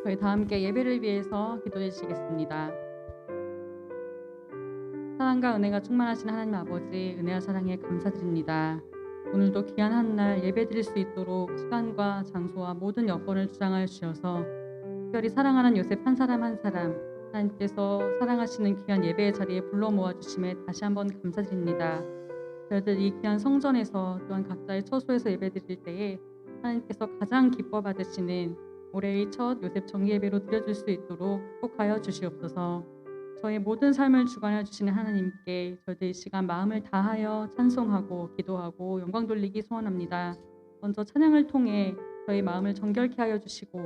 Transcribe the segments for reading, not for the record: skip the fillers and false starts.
저희 다 함께 예배를 위해서 기도해 주시겠습니다. 사랑과 은혜가 충만하신 하나님 아버지, 은혜와 사랑에 감사드립니다. 오늘도 귀한 한 날 예배 드릴 수 있도록 시간과 장소와 모든 여건을 주장하여 주셔서 특별히 사랑하는 요셉 한 사람 한 사람 하나님께서 사랑하시는 귀한 예배의 자리에 불러 모아주심에 다시 한번 감사드립니다. 저희들 이 귀한 성전에서 또한 각자의 처소에서 예배 드릴 때에 하나님께서 가장 기뻐 받으시는 올해의 첫 요셉 정기예배로 드려줄 수 있도록 축복하여 주시옵소서. 저의 모든 삶을 주관해 주시는 하나님께 저희들 이 시간 마음을 다하여 찬송하고 기도하고 영광 돌리기 소원합니다. 먼저 찬양을 통해 저희 마음을 정결케 하여 주시고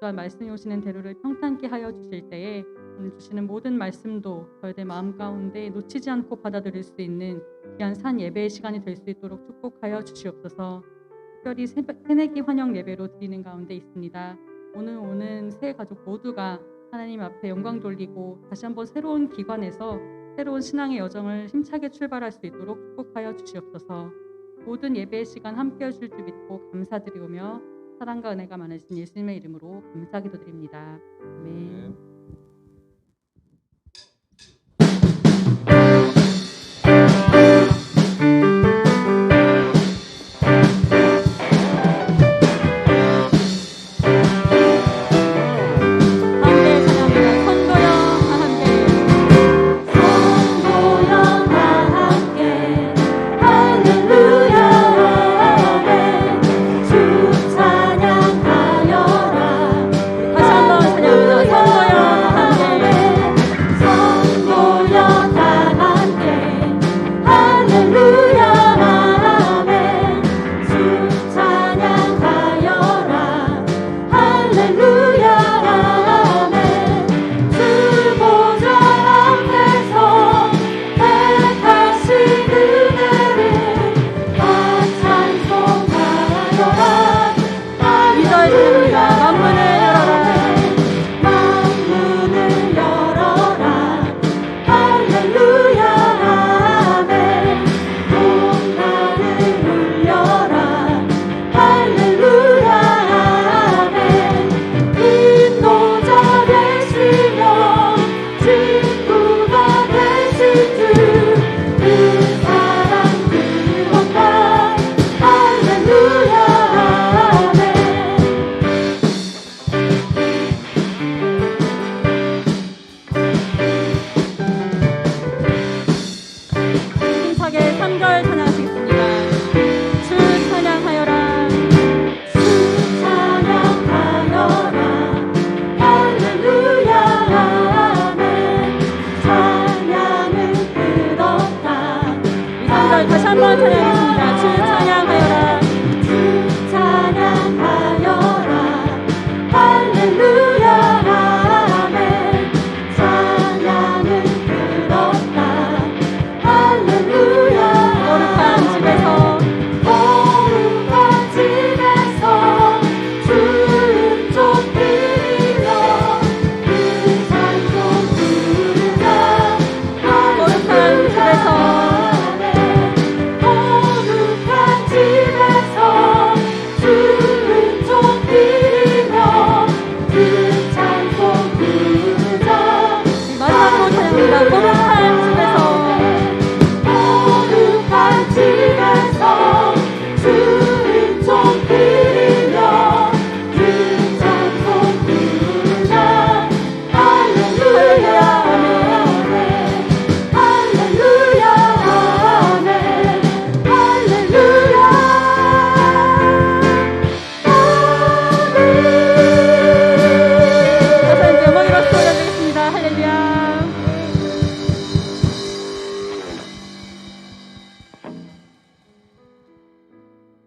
또한 말씀이 오시는 대로를 평탄케 하여 주실 때에 오늘 주시는 모든 말씀도 저희들 마음 가운데 놓치지 않고 받아들일 수 있는 귀한 산 예배의 시간이 될 수 있도록 축복하여 주시옵소서. 특별히 새내기 환영 예배로 드리는 가운데 있습니다. 오늘 오는 새 가족 모두가 하나님 앞에 영광 돌리고 다시 한번 새로운 기관에서 새로운 신앙의 여정을 힘차게 출발할 수 있도록 축복하여 주시옵소서. 모든 예배의 시간 함께 해주실 줄 믿고 감사드리오며 사랑과 은혜가 많으신 예수님의 이름으로 감사 기도드립니다. 아멘.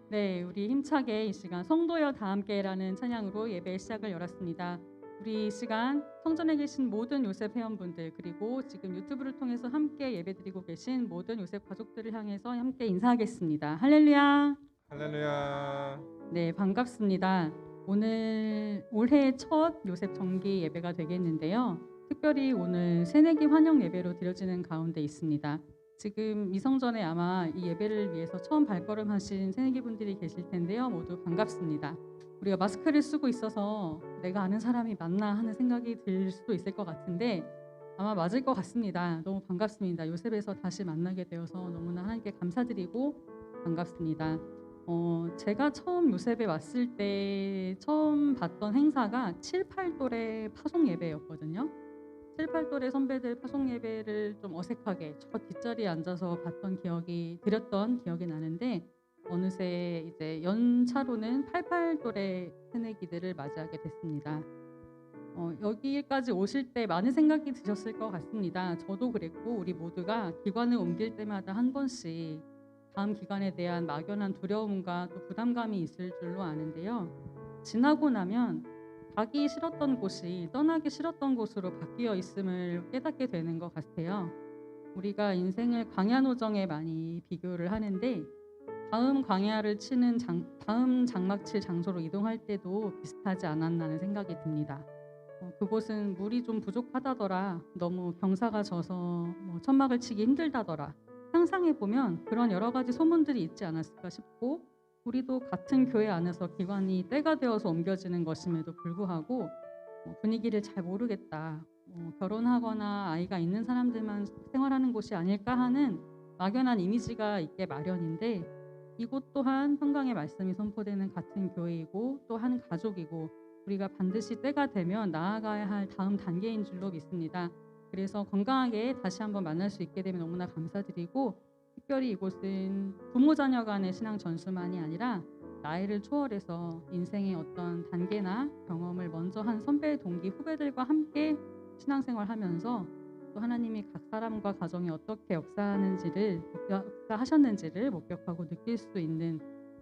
네, 우리 힘차게 이 시간 성도여 다 함께라는 찬양으로 예배의 시작을 열었습니다. 우리 이 시간 성전에 계신 모든 요셉 회원분들 그리고 지금 유튜브를 통해서 함께 예배드리고 계신 모든 요셉 가족들을 향해서 함께 인사하겠습니다. 할렐루야. 할렐루야. 네, 반갑습니다. 오늘 올해 첫 요셉 정기 예배가 되겠는데요. 특별히 오늘 새내기 환영 예배로 드려지는 가운데 있습니다. 지금 미성전에 아마 이 예배를 위해서 처음 발걸음하신 새내기분들이 계실 텐데요. 모두 반갑습니다. 우리가 마스크를 쓰고 있어서 내가 아는 사람이 맞나 하는 생각이 들 수도 있을 것 같은데 아마 맞을 것 같습니다. 너무 반갑습니다. 요셉에서 다시 만나게 되어서 너무나 하나님께 감사드리고 반갑습니다. 제가 처음 요셉에 왔을 때 처음 봤던 행사가 7, 8돌의 파송 예배였거든요. 7, 8돌의 선배들 파송 예배를 좀 어색하게 저 뒷자리에 앉아서 드렸던 기억이 나는데 어느새 이제 연차로는 88돌의 새내기들을 맞이하게 됐습니다. 여기까지 오실 때 많은 생각이 드셨을 것 같습니다. 저도 그랬고 우리 모두가 기관을 옮길 때마다 한 번씩 다음 기관에 대한 막연한 두려움과 또 부담감이 있을 줄로 아는데요. 지나고 나면 가기 싫었던 곳이 떠나기 싫었던 곳으로 바뀌어 있음을 깨닫게 되는 것 같아요. 우리가 인생을 광야노정에 많이 비교를 하는데 다음 장막 칠 장소로 이동할 때도 비슷하지 않았나는 생각이 듭니다. 그곳은 물이 좀 부족하다더라, 너무 경사가 져서 천막을 치기 힘들다더라, 상상해보면 그런 여러 가지 소문들이 있지 않았을까 싶고 우리도 같은 교회 안에서 기관이 때가 되어서 옮겨지는 것임에도 불구하고 분위기를 잘 모르겠다, 결혼하거나 아이가 있는 사람들만 생활하는 곳이 아닐까 하는 막연한 이미지가 있게 마련인데 이곳 또한 평강의 말씀이 선포되는 같은 교회이고 또 한 가족이고 우리가 반드시 때가 되면 나아가야 할 다음 단계인 줄로 믿습니다. 그래서 건강하게 다시 한번 만날 수 있게 되면 너무나 감사드리고 특별히 이곳은 부모 자녀 간의 신앙 전수만이 아니라 나이를 초월해서 인생의 어떤 단계나 경험을 먼저 한 선배, 동기, 후배들과 함께 신앙생활하면서 또 하나님이 각 사람과 가정에 어떻게 역사하셨는지를 목격하고 느낄 수 있는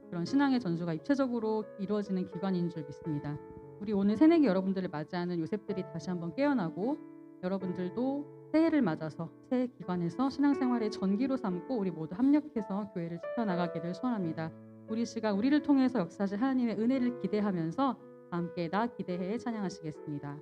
그런 신앙의 전수가 입체적으로 이루어지는 기관인 줄 믿습니다. 우리 오늘 새내기 여러분들을 맞이하는 요셉들이 다시 한번 깨어나고 여러분들도 새해를 맞아서 새 기관에서 신앙생활의 전기로 삼고 우리 모두 합력해서 교회를 지켜나가기를 소원합니다. 우리 시간 우리를 통해서 역사하실 하나님의 은혜를 기대하면서 함께 나 기대해 찬양하시겠습니다.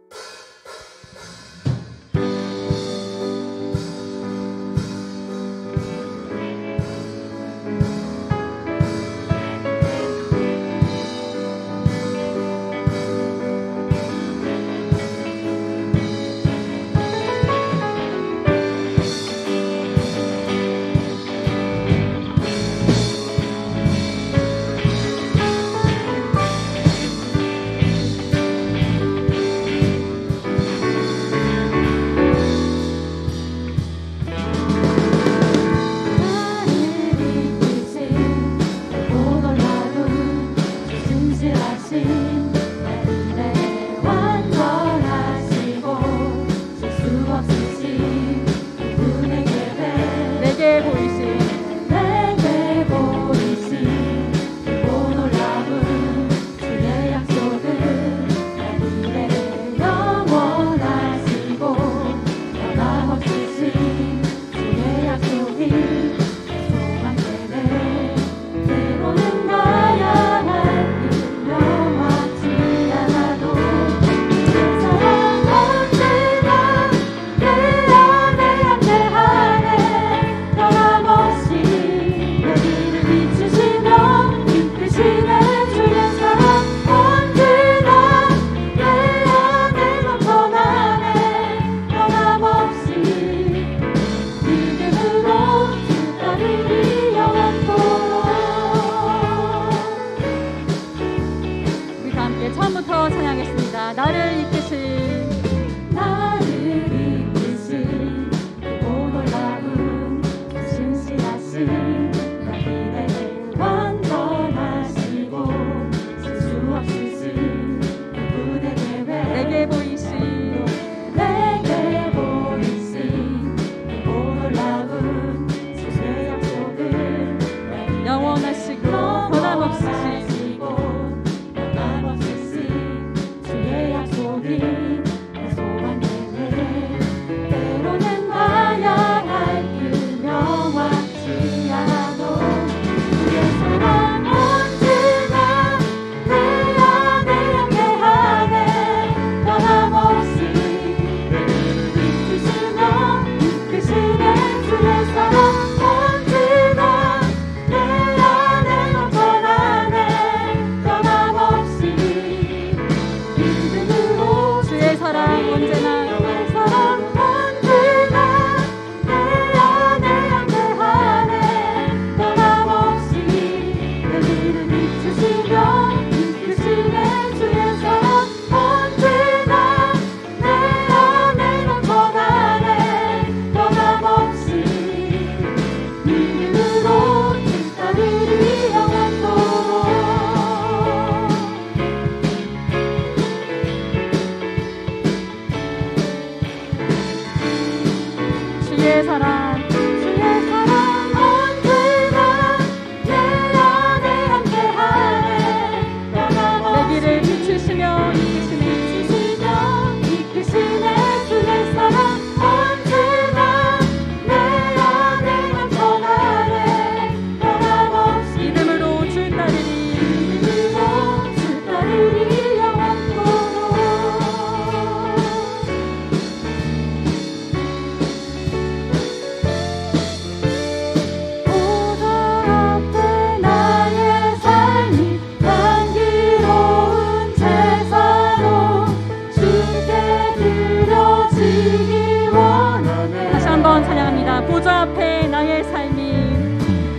나의 삶이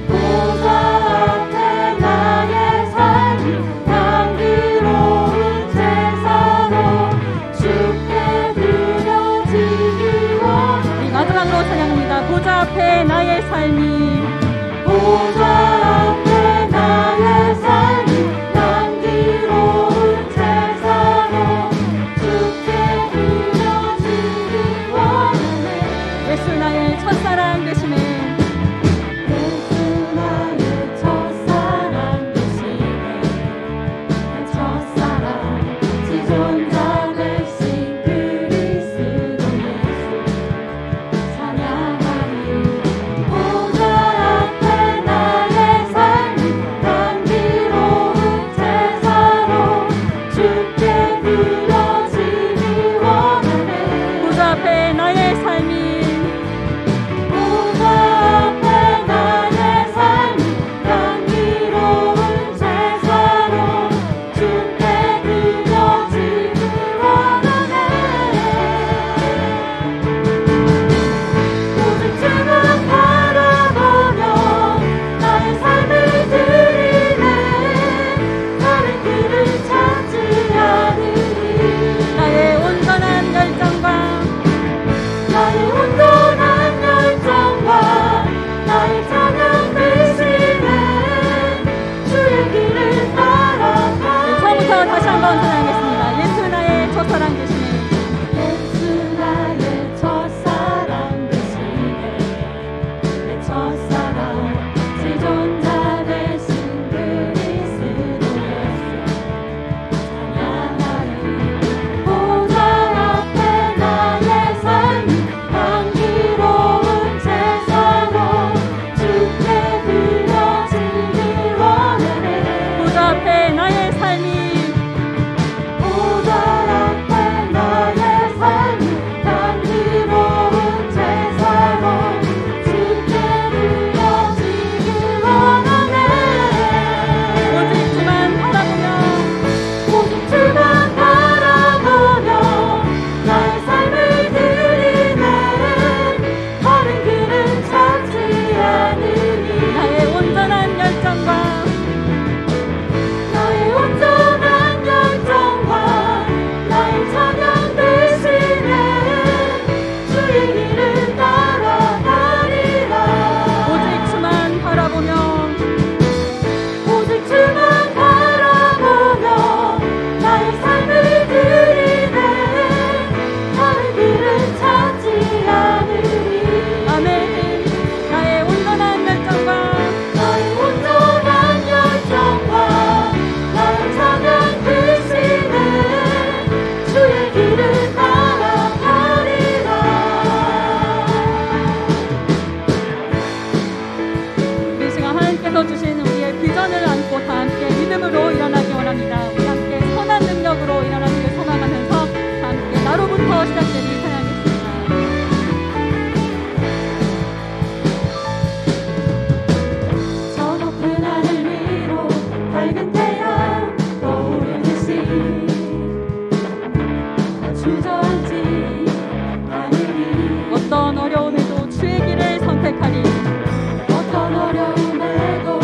보좌 앞에 나의 삶이 향기로운 제사로 주께 드려지기 원하네. 이 마지막으로 찬양합니다. 보좌 앞에 나의 삶이 보좌 앞에 나의 삶이 향기로운 제사로 주께 드려지기 원하네. 예수 나의 첫사랑 되시네. 예수 나의 첫사랑 되시네. 내 첫사랑 지존자 되신 그리스도 예수 찬양하리. 보좌 앞에 나의 삶이 향기로운 제사로 주께 드려지기 원하네. 보좌 앞에 나의 삶이 보좌 앞에 나의 삶이 향기로운 제사로 주께 드려지기 원하네. 오직 주만 바라보며 나의 삶을 드리네. 다른 길을 찾지 않으리. 나의 온전한 열정과 나의 온전한 열정과 나의 찬양 되시네. 주의 길을 따라가리. 처음부터 다시 한번 찬양하겠습니다. 예수 나의 첫사랑 되시네. 예수 나의 첫사랑 되시네. 내 첫사랑 지존자 되신 그리스도 예수 찬양하리. 보좌 앞에 나의 삶이 향기로운 제사로 주께 드려지기 원하네. 보좌 앞에 나의 삶이 보좌 앞에 나의 삶이 향기로운 제사로 주께 드려지기 원하네. 오직 주만 바라보며 오직 주만 바라보며 나의 삶을 드리네. 다른 길은 찾지 않으니. 나의 온전한 열정과 나의 온전한 열정과 나의 찬양 되시네. 주의 길을 따라가리라. 오직 주만 바라보며 오직 주만 바라보며 나의 삶을 드리네. 다른 길은 찾지 않으리. 아멘. 나의 온전한 열정과 나의 온전한 열정과 나의 찬양 되시네. 주의 길을 따라가리라. 이 시간 하나님께서 주신 우리의 비전을 안고 다 함께 믿음으로 일어나기 원합니다. 우리 함께 선한 능력으로 일어나기를 소망하면서 다 함께 나로부터 시작되는 찬양했습니다. 저 높은 하늘 위로 밝은 태양 떠오르듯이 나 주저앉지 않으리. 어떤 어려움에도 주의 길을 선택하리. 어떤 어려움에도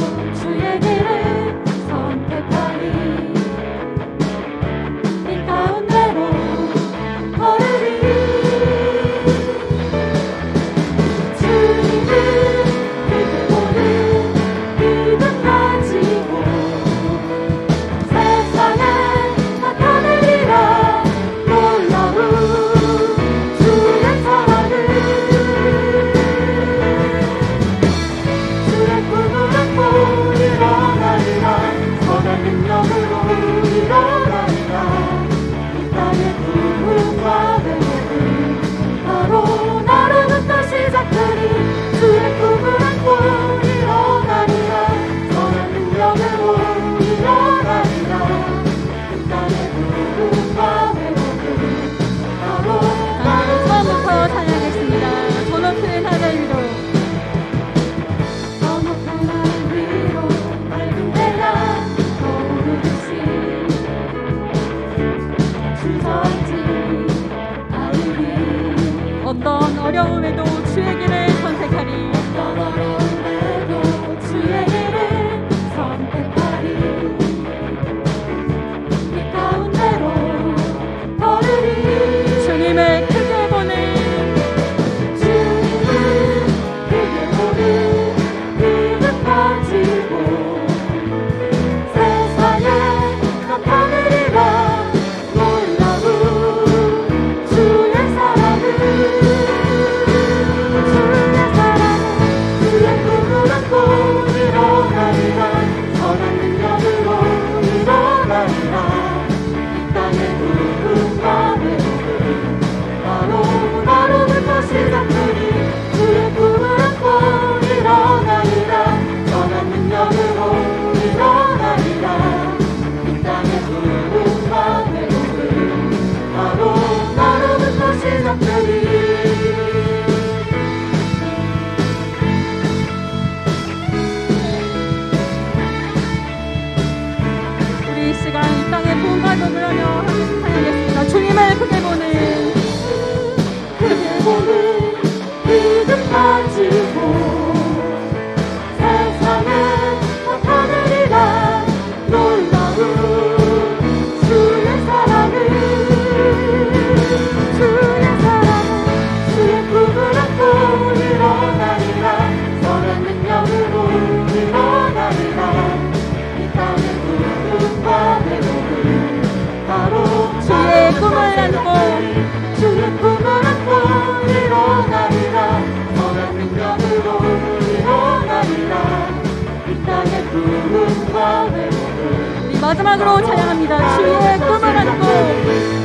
땅의 부흥과 회복을 우리 마지막으로 찬양합니다. 주의 꿈을 안고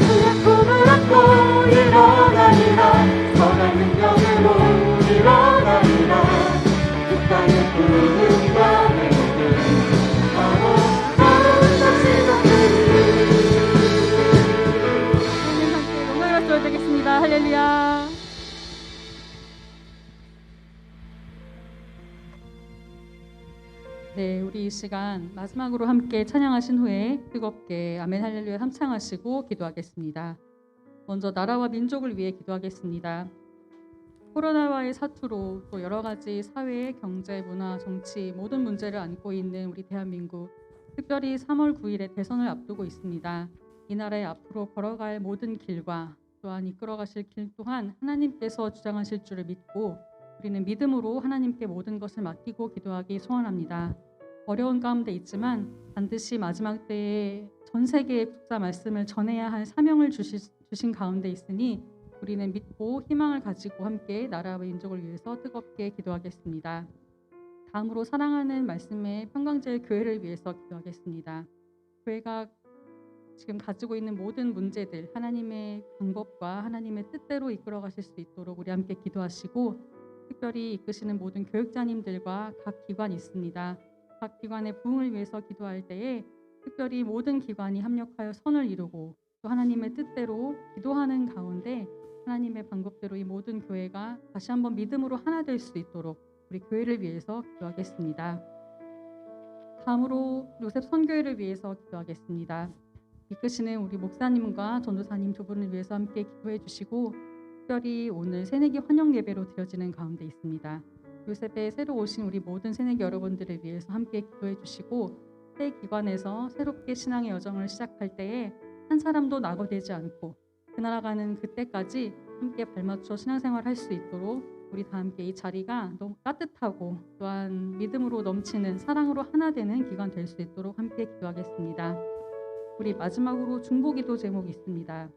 주의 꿈을 안고 일어나리라. 선한 능력으로 일어나리라. 이 땅의 부흥과 회복을 바로 시작되리. 하나님 함께 영광의 박수 올리겠습니다. 할렐루야. 네, 우리 이 시간 마지막으로 함께 찬양하신 후에 뜨겁게 아멘 할렐루야 함창하시고 기도하겠습니다. 먼저 나라와 민족을 위해 기도하겠습니다. 코로나와의 사투로 또 여러 가지 사회, 경제, 문화, 정치 모든 문제를 안고 있는 우리 대한민국, 특별히 3월 9일에 대선을 앞두고 있습니다. 이 나라의 앞으로 걸어갈 모든 길과 또한 이끌어가실 길 또한 하나님께서 주장하실 줄을 믿고 우리는 믿음으로 하나님께 모든 것을 맡기고 기도하기 소원합니다. 어려운 가운데 있지만 반드시 마지막 때에 전 세계의 국사 말씀을 전해야 할 사명을 주신 가운데 있으니 우리는 믿고 희망을 가지고 함께 나라와 민족을 위해서 뜨겁게 기도하겠습니다. 다음으로 사랑하는 말씀의 평강제일 교회를 위해서 기도하겠습니다. 교회가 지금 가지고 있는 모든 문제들 하나님의 방법과 하나님의 뜻대로 이끌어 가실 수 있도록 우리 함께 기도하시고, 특별히 이끄시는 모든 교육자님들과 각 기관이 있습니다. 각 기관의 부흥을 위해서 기도할 때에 특별히 모든 기관이 합력하여 선을 이루고 또 하나님의 뜻대로 기도하는 가운데 하나님의 방법대로 이 모든 교회가 다시 한번 믿음으로 하나 될 수 있도록 우리 교회를 위해서 기도하겠습니다. 다음으로 요셉 선교회를 위해서 기도하겠습니다. 이끄시는 우리 목사님과 전도사님 두 분을 위해서 함께 기도해 주시고, 특별히 오늘 새내기 환영 예배로 드려지는 가운데 있습니다. 요셉에 새로 오신 우리 모든 새내기 여러분들을 위해서 함께 기도해 주시고, 새 기관에서 새롭게 신앙의 여정을 시작할 때에 한 사람도 낙오되지 않고 그 나아가는 그때까지 함께 발맞춰 신앙생활 할 수 있도록 우리 다 함께 이 자리가 너무 따뜻하고 또한 믿음으로 넘치는 사랑으로 하나 되는 기관 될 수 있도록 함께 기도하겠습니다. 우리 마지막으로 중보기도 제목이 있습니다.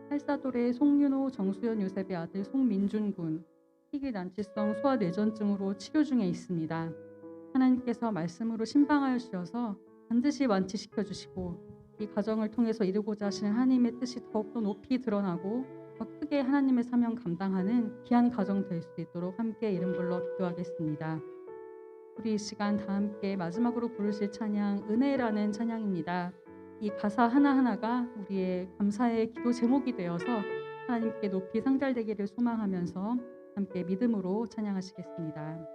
팔사돌의 송윤호, 정수연 요셉의 아들 송민준 군, 희귀 난치성 소아뇌전증으로 치료 중에 있습니다. 하나님께서 말씀으로 신방하여 주셔서 반드시 완치시켜 주시고 이 과정을 통해서 이루고자 하시는 하나님의 뜻이 더욱더 높이 드러나고 더 크게 하나님의 사명 감당하는 귀한 가정 될 수 있도록 함께 이름 불러 기도하겠습니다. 우리 이 시간 다 함께 마지막으로 부르실 찬양 은혜라는 찬양입니다. 이 가사 하나하나가 우리의 감사의 기도 제목이 되어서 하나님께 높이 상달되기를 소망하면서 함께 믿음으로 찬양하시겠습니다.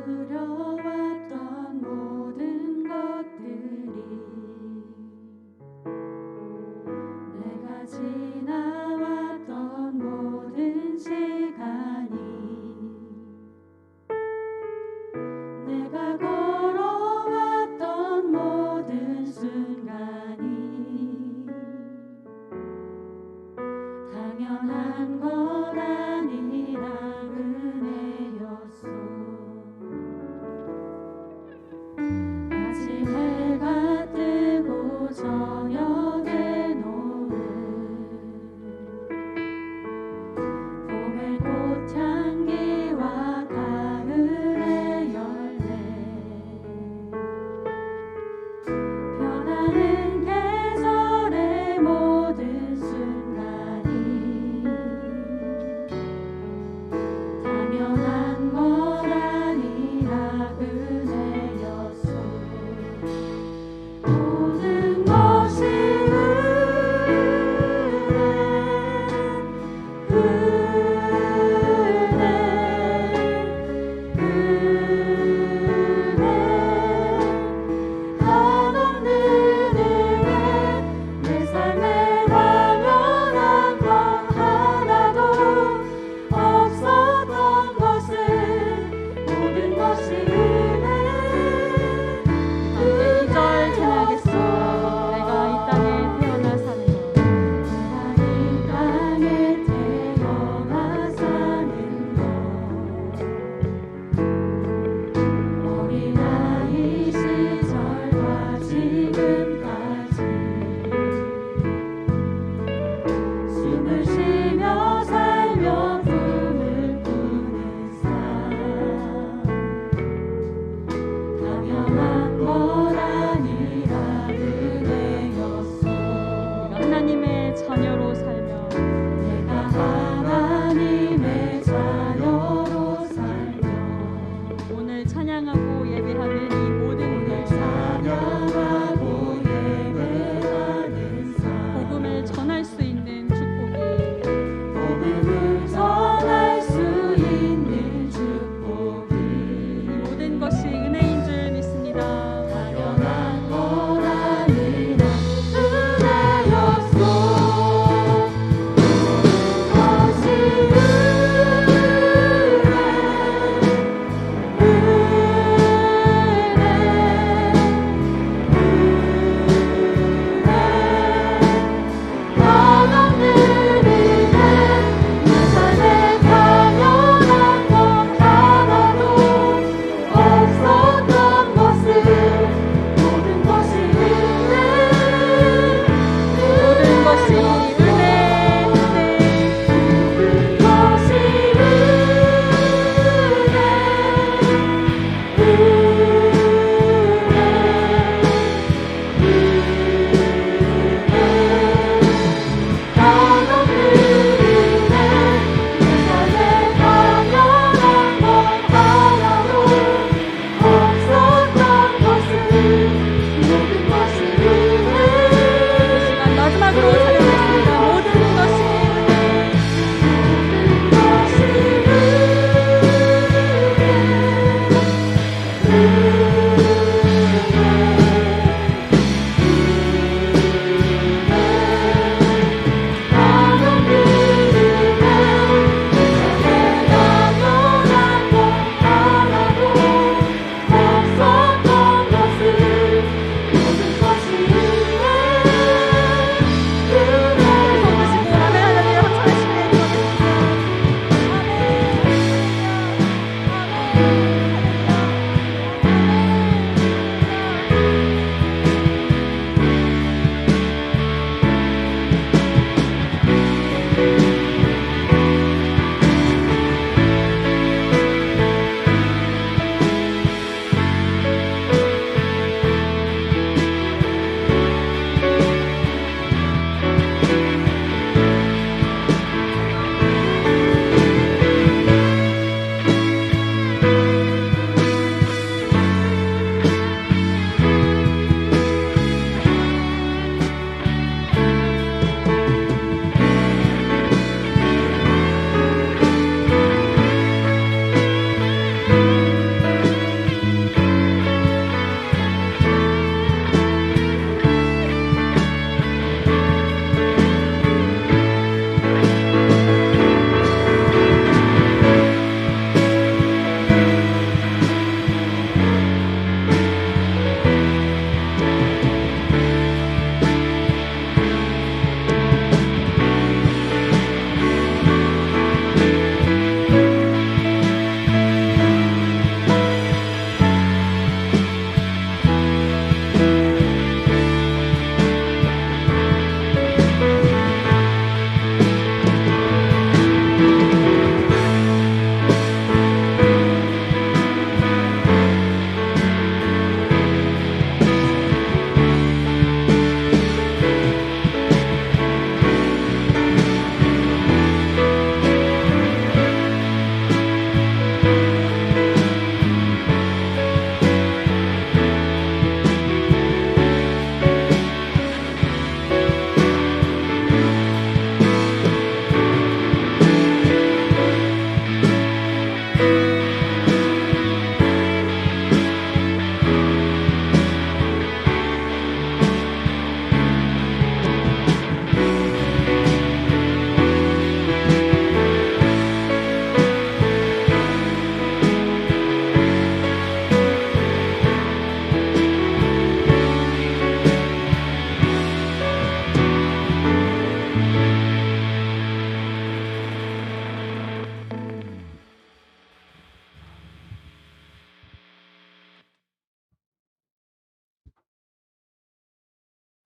누려왔던 모든 것들이 내가 지나왔던 모든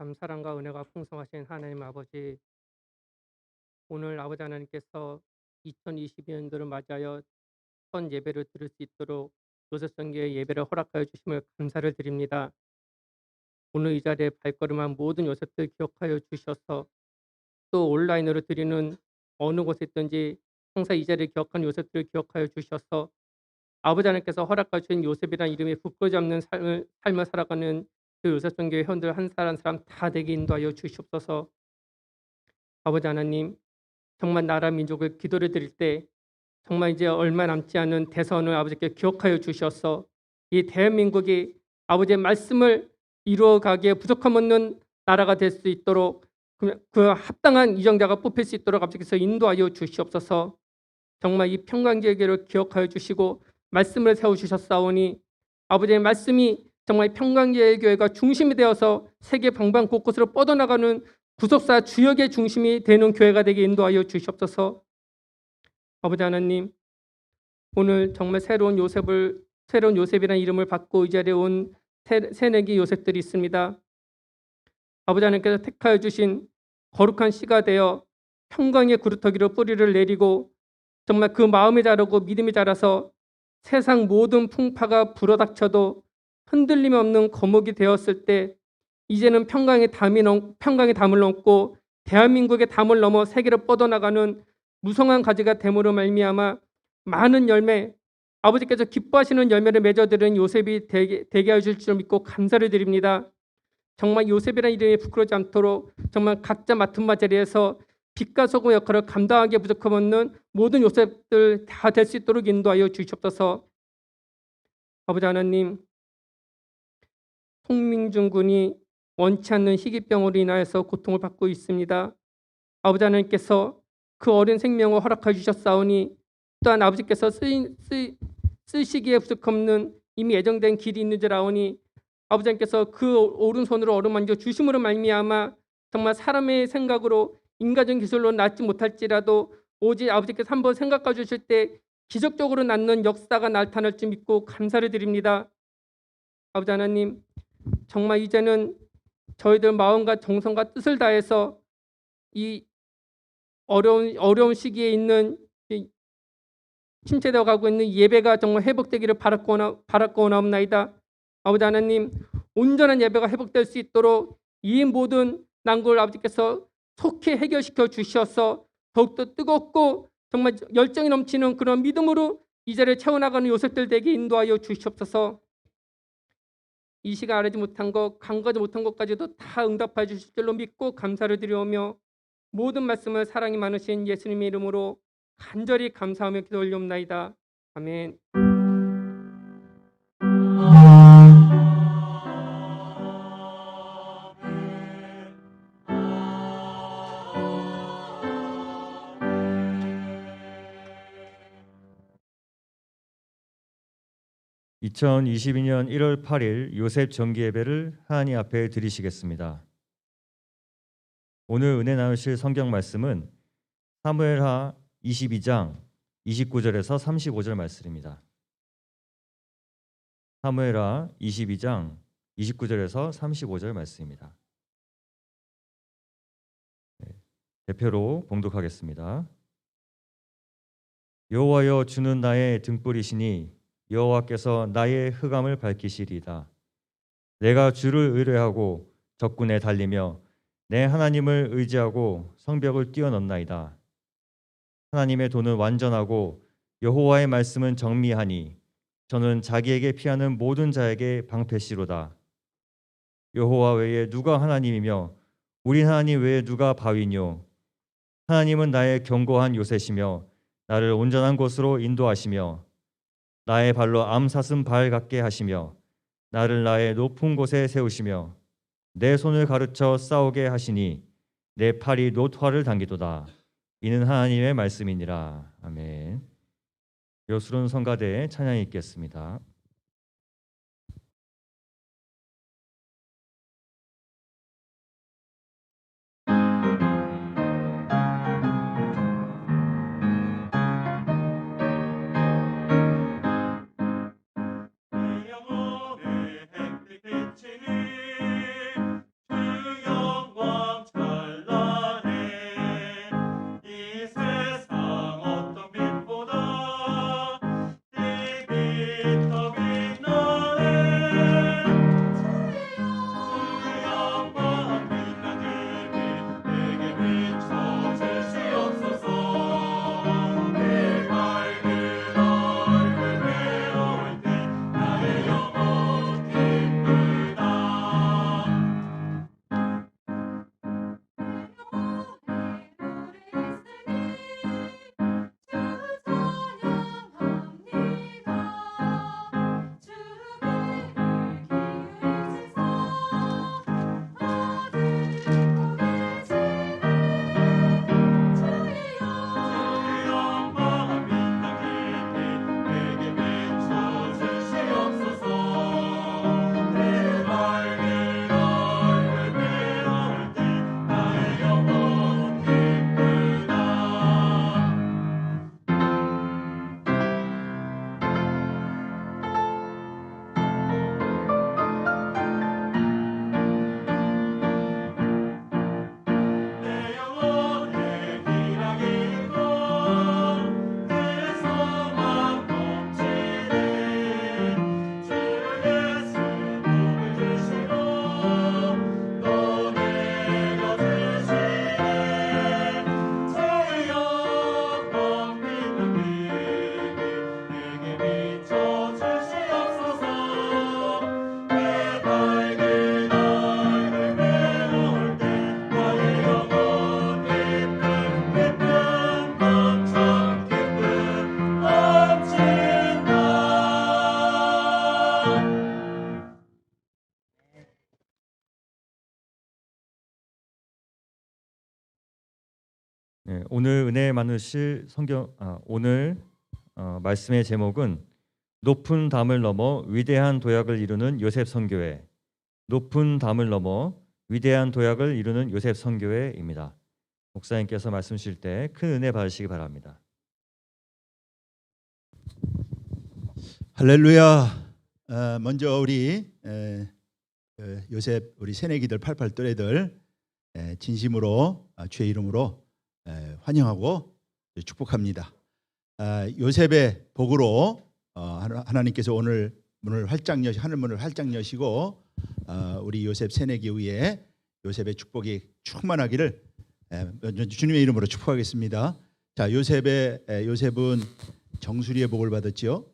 참 사랑과 은혜가 풍성하신 하나님 아버지, 오늘 아버지 하나님께서 2022년도를 맞이하여 첫 예배를 드릴 수 있도록 요셉성교의 예배를 허락하여 주심을 감사를 드립니다. 오늘 이 자리에 발걸음한 모든 요셉들 기억하여 주셔서 또 온라인으로 드리는 어느 곳에 있든지 항상 이 자리를 기억한 요셉들을 기억하여 주셔서 아버지 하나님께서 허락하여 주신 요셉이라는 이름에 부끄러지 없는 삶을 살아가는 그 요셉성교의 회원들 한 사람 한 사람 다 되게 인도하여 주시옵소서. 아버지 하나님, 정말 나라 민족을 기도를 드릴 때 정말 이제 얼마 남지 않은 대선을 아버지께 기억하여 주셔서 이 대한민국이 아버지의 말씀을 이루어가기에 부족함 없는 나라가 될 수 있도록 그 합당한 이정자가 뽑힐 수 있도록 아버지께서 인도하여 주시옵소서. 정말 이 평강제교를 기억하여 주시고 말씀을 세워주셨사오니 아버지의 말씀이 정말 평강제교회가 중심이 되어서 세계 방방 곳곳으로 뻗어나가는 구속사 주역의 중심이 되는 교회가 되게 인도하여 주시옵소서. 아버지 하나님, 오늘 정말 새로운 요셉이라는 이름을 받고 이 자리에 온 새내기 요셉들이 있습니다. 아버지 하나님께서 택하여 주신 거룩한 씨가 되어 평강의 구루터기로 뿌리를 내리고 정말 그 마음이 자라고 믿음이 자라서 세상 모든 풍파가 불어닥쳐도 흔들림 없는 거목이 되었을 때 이제는 평강의 담을 넘고 대한민국의 담을 넘어 세계로 뻗어나가는 무성한 가지가 됨으로 말미암아 많은 열매, 아버지께서 기뻐하시는 열매를 맺어드리는 요셉이 되게 하실 줄 믿고 감사를 드립니다. 정말 요셉이라는 이름이 부끄러지 않도록 정말 각자 맡은 바 자리에서 빛과 소금 역할을 감당하기에 부족함 없는 모든 요셉들 다 될 수 있도록 인도하여 주시옵소서. 아버지 하나님, 송민준 군이 원치 않는 희귀병으로 인하여서 고통을 받고 있습니다. 아버지 하나님께서 그 어린 생명을 허락해 주셨사오니 또한 아버지께서 쓰시기에 부족없는 이미 예정된 길이 있는 줄 아오니 아버지 하나님께서 그 오른손으로 어루만져 주심으로 말미암아 정말 사람의 생각으로 인간적인 기술로 낫지 못할지라도 오직 아버지께서 한번 생각해 주실 때 기적적으로 낫는 역사가 나타날 줄 믿고 감사를 드립니다. 아버지 하나님, 정말 이제는 저희들 마음과 정성과 뜻을 다해서 이 어려운 시기에 있는 침체되어 가고 있는 예배가 정말 회복되기를 바라고나옵나이다. 아버지 하나님, 온전한 예배가 회복될 수 있도록 이 모든 난국을 아버지께서 속히 해결시켜 주셔서 더욱더 뜨겁고 정말 열정이 넘치는 그런 믿음으로 이 자리를 채워나가는 요셉들 되게 인도하여 주시옵소서. 이 시간 알지 못한 것, 간과하지 못한 것까지도 다 응답해 주실 줄로 믿고 감사를 드리오며 모든 말씀을 사랑이 많으신 예수님의 이름으로 간절히 감사하며 기도 올리옵나이다. 아멘. 2022년 1월 8일 요셉 정기예배를 하나님 앞에 드리시겠습니다. 오늘 은혜 나누실 성경 말씀은 사무엘하 22장 29절에서 35절 말씀입니다. 사무엘하 22장 29절에서 35절 말씀입니다. 대표로 봉독하겠습니다. 여호와여, 주는 나의 등불이시니 여호와께서 나의 흑암을 밝히시리이다. 내가 주를 의뢰하고 적군에 달리며 내 하나님을 의지하고 성벽을 뛰어넘나이다. 하나님의 도는 완전하고 여호와의 말씀은 정미하니 저는 자기에게 피하는 모든 자에게 방패시로다. 여호와 외에 누가 하나님이며 우리 하나님 외에 누가 바위뇨. 하나님은 나의 견고한 요새시며 나를 온전한 곳으로 인도하시며 나의 발로 암사슴 발 같게 하시며 나를 나의 높은 곳에 세우시며 내 손을 가르쳐 싸우게 하시니 내 팔이 노토화를 당기도다. 이는 하나님의 말씀이니라. 아멘. 여수론 성가대에 찬양이 있겠습니다. 내 영혼의 햇빛 비치니 주 오늘 은혜 나누실 오늘 말씀의 제목은 높은 담을 넘어 위대한 도약을 이루는 요셉 선교회. 높은 담을 넘어 위대한 도약을 이루는 요셉 선교회입니다. 목사님께서 말씀 주실 때 큰 은혜 받으시기 바랍니다. 할렐루야. 먼저 우리 요셉 우리 새내기들 88 또래들 진심으로 주의 이름으로 환영하고 축복합니다. 요셉의 복으로 하나님께서 오늘 하늘 문을 활짝 여시고 우리 요셉 새내기 위에 요셉의 축복이 충만하기를 주님의 이름으로 축복하겠습니다. 자, 요셉은 정수리의 복을 받았죠.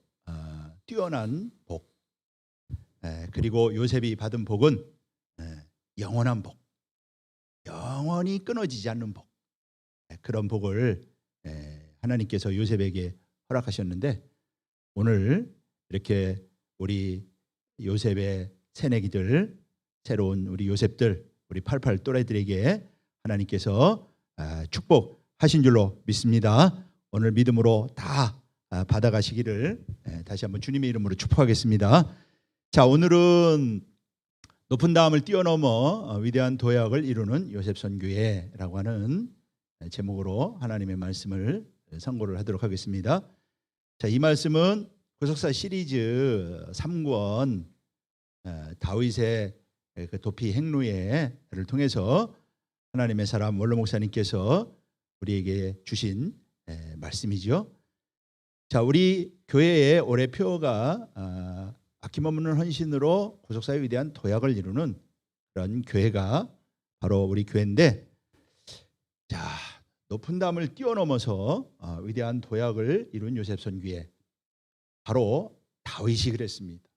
뛰어난 복. 그리고 요셉이 받은 복은 영원한 복. 영원히 끊어지지 않는 복. 그런 복을 하나님께서 요셉에게 허락하셨는데 오늘 이렇게 우리 요셉의 새내기들, 새로운 우리 요셉들, 우리 88 또래들에게 하나님께서 축복하신 줄로 믿습니다. 오늘 믿음으로 다 받아가시기를 다시 한번 주님의 이름으로 축복하겠습니다. 자, 오늘은 높은 담을 뛰어넘어 위대한 도약을 이루는 요셉 선교회라고 하는 제목으로 하나님의 말씀을 선고를 하도록 하겠습니다. 자, 이 말씀은 구속사 시리즈 3권 다윗의 그 도피 행루회를 통해서 하나님의 사람 원로 목사님께서 우리에게 주신 말씀이죠. 자, 우리 교회의 올해 표어가 아낌없는 헌신으로 구속사의 위대한 도약을 이루는 그런 교회가 바로 우리 교회인데, 자, 높은 담을 뛰어넘어서 위대한 도약을 이룬 요셉 선교회, 바로 다윗이 그랬습니다.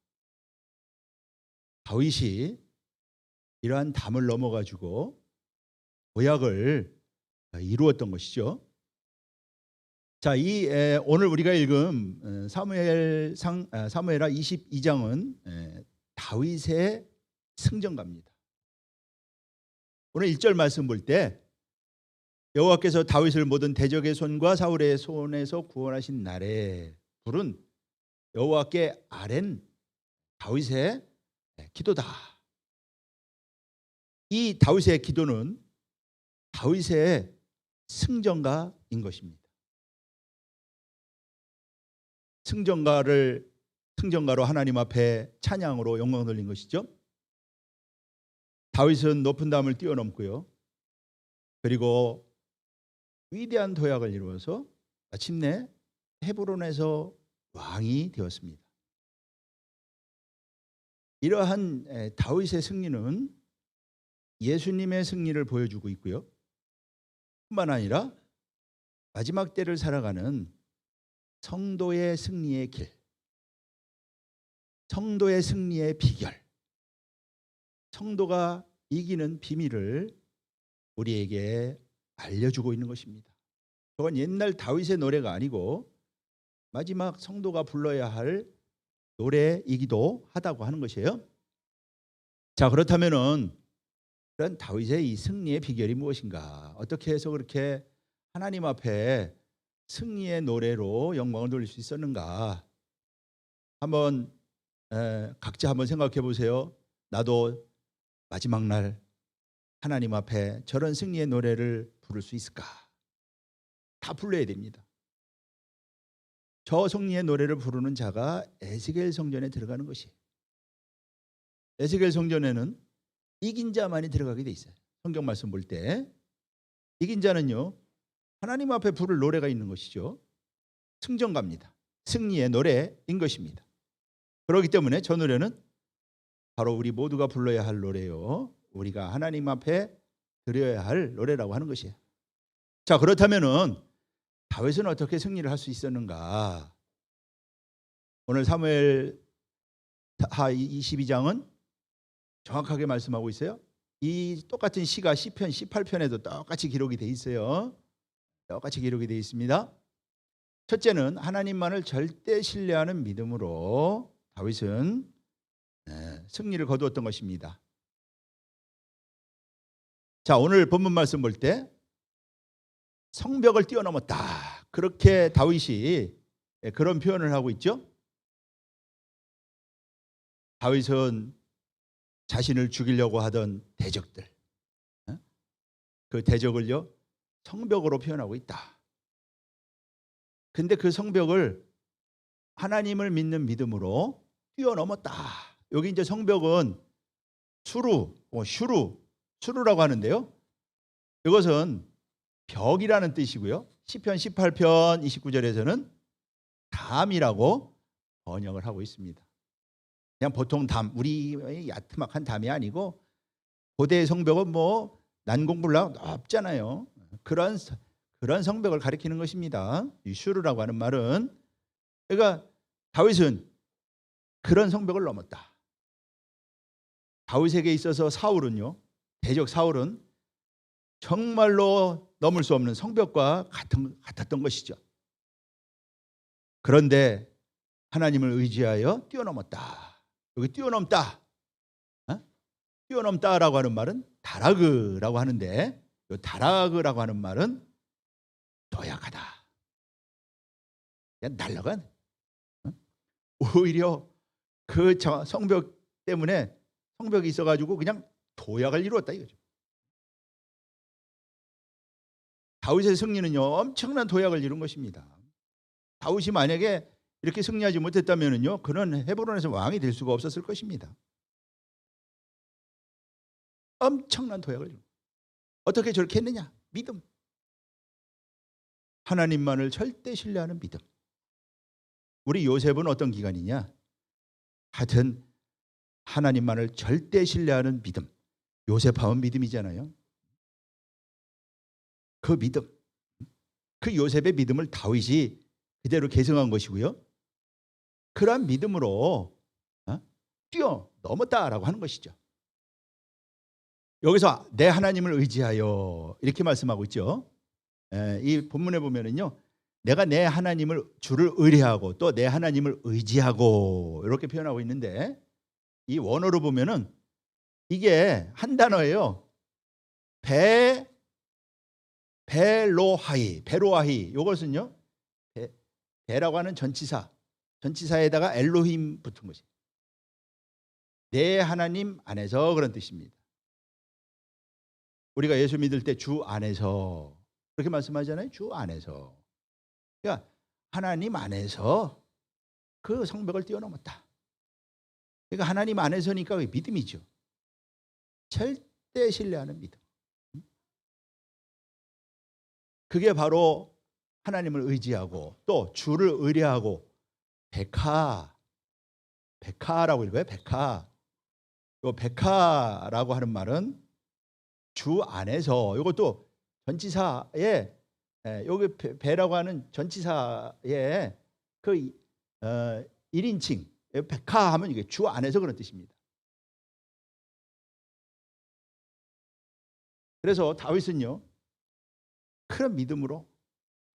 다윗이 이러한 담을 넘어가지고 도약을 이루었던 것이죠. 자, 오늘 우리가 읽은 사무엘하 22장은 다윗의 승전가입니다. 오늘 1절 말씀 볼 때 여호와께서 다윗을 모든 대적의 손과 사울의 손에서 구원하신 날에 부른 여호와께 아랜 다윗의 기도다. 이 다윗의 기도는 다윗의 승전가인 것입니다. 승전가로 하나님 앞에 찬양으로 영광 돌린 것이죠. 다윗은 높은 담을 뛰어넘고요. 그리고 위대한 도약을 이루어서 마침내 헤브론에서 왕이 되었습니다. 이러한 다윗의 승리는 예수님의 승리를 보여주고 있고요. 뿐만 아니라 마지막 때를 살아가는 성도의 승리의 길, 성도의 승리의 비결, 성도가 이기는 비밀을 우리에게 알려주고 있는 것입니다. 그건 옛날 다윗의 노래가 아니고 마지막 성도가 불러야 할 노래이기도 하다고 하는 것이에요. 자, 그렇다면은 그런 다윗의 이 승리의 비결이 무엇인가? 어떻게 해서 그렇게 하나님 앞에 승리의 노래로 영광을 돌릴 수 있었는가? 한번 각자 한번 생각해 보세요. 나도 마지막 날 하나님 앞에 저런 승리의 노래를 부를 수 있을까? 다 불러야 됩니다. 저 승리의 노래를 부르는 자가 에스겔 성전에 들어가는 것이에요. 에스겔 성전에는 이긴 자만이 들어가게 돼 있어요. 성경 말씀 볼 때 이긴 자는요, 하나님 앞에 부를 노래가 있는 것이죠. 승전가입니다. 승리의 노래인 것입니다. 그렇기 때문에 저 노래는 바로 우리 모두가 불러야 할 노래요. 우리가 하나님 앞에 드려야 할 노래라고 하는 것이에요. 자, 그렇다면은 다윗은 어떻게 승리를 할 수 있었는가? 오늘 사무엘하 22장은 정확하게 말씀하고 있어요. 이 똑같은 시가 시편 18편에도 똑같이 기록이 돼 있어요. 똑같이 기록이 되어 있습니다. 첫째는 하나님만을 절대 신뢰하는 믿음으로 다윗은 승리를 거두었던 것입니다. 자, 오늘 본문 말씀 볼 때 성벽을 뛰어넘었다. 그렇게 다윗이 그런 표현을 하고 있죠. 다윗은 자신을 죽이려고 하던 대적들, 그 대적을요 성벽으로 표현하고 있다. 근데 그 성벽을 하나님을 믿는 믿음으로 뛰어넘었다. 여기 이제 성벽은 수루라고 하는데요. 이것은 벽이라는 뜻이고요. 시편 18편 29절에서는 담이라고 번역을 하고 있습니다. 그냥 보통 담, 우리 야트막한 담이 아니고 고대 성벽은 뭐 난공불락 높잖아요. 그런 성벽을 가리키는 것입니다. 이 슈르라고 하는 말은, 그러니까 다윗은 그런 성벽을 넘었다. 다윗에게 있어서 대적 사울은 정말로 넘을 수 없는 성벽과 같았던 것이죠. 그런데 하나님을 의지하여 뛰어넘었다. 여기 뛰어넘다, 뛰어넘다라고 하는 말은 다라그라고 하는데, 이 다라그라고 하는 말은 도약하다, 그냥 날아간, 오히려 그 성벽 때문에, 성벽이 있어가지고 그냥 도약을 이루었다 이거죠. 다윗의 승리는요 엄청난 도약을 이룬 것입니다. 다윗이 만약에 이렇게 승리하지 못했다면요 그는 헤브론에서 왕이 될 수가 없었을 것입니다. 엄청난 도약을 이룬. 어떻게 저렇게 했느냐? 믿음. 하나님만을 절대 신뢰하는 믿음. 우리 요셉은 어떤 기간이냐? 하여튼 하나님만을 절대 신뢰하는 믿음. 요셉하면 믿음이잖아요. 그 믿음, 그 요셉의 믿음을 다윗이 그대로 계승한 것이고요. 그러한 믿음으로 뛰어넘었다라고 하는 것이죠. 여기서 내 하나님을 의지하여 이렇게 말씀하고 있죠. 이 본문에 보면은요, 내가 내 하나님을 주를 의뢰하고 또 내 하나님을 의지하고 이렇게 표현하고 있는데, 이 원어로 보면은 이게 한 단어예요. 베로하이. 이것은요 베라고 하는 전치사에다가 엘로힘 붙은 것이 내 하나님 안에서, 그런 뜻입니다. 우리가 예수 믿을 때 주 안에서 그렇게 말씀하잖아요. 주 안에서. 그러니까 하나님 안에서 그 성벽을 뛰어넘었다. 그러니까 하나님 안에서니까 믿음이죠. 절대 신뢰하는 믿음. 그게 바로 하나님을 의지하고 또 주를 의뢰하고, 백하라고 읽어요. 요 백하라고 하는 말은 주 안에서, 이것도 전치사에, 여기 배라고 하는 전치사에 그 1인칭 백하 하면 이게 주 안에서 그런 뜻입니다. 그래서 다윗은요 그런 믿음으로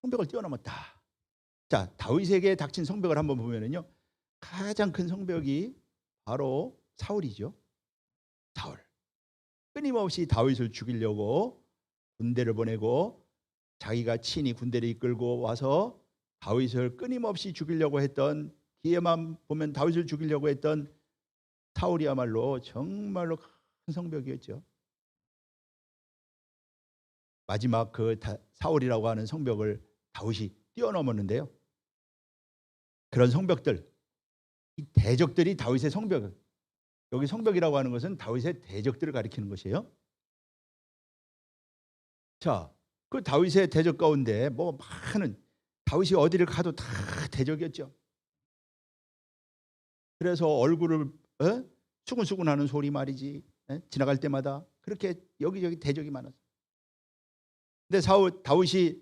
성벽을 뛰어넘었다. 자, 다윗에게 닥친 성벽을 한번 보면은요, 가장 큰 성벽이 바로 사울이죠. 사울. 끊임없이 다윗을 죽이려고 군대를 보내고 자기가 친히 군대를 이끌고 와서 다윗을 끊임없이 죽이려고 했던, 기회만 보면 다윗을 죽이려고 했던 사울이야말로 정말로 큰 성벽이었죠. 마지막 그 사울이라고 하는 성벽을 다윗이 뛰어넘었는데요. 그런 성벽들, 이 대적들이 다윗의 성벽, 여기 성벽이라고 하는 것은 다윗의 대적들을 가리키는 것이에요. 자, 그 다윗의 대적 가운데 뭐 많은, 다윗이 어디를 가도 다 대적이었죠. 그래서 얼굴을 수근수근하는 소리 말이지, 지나갈 때마다 그렇게 여기저기 대적이 많았어요. 근데 다윗이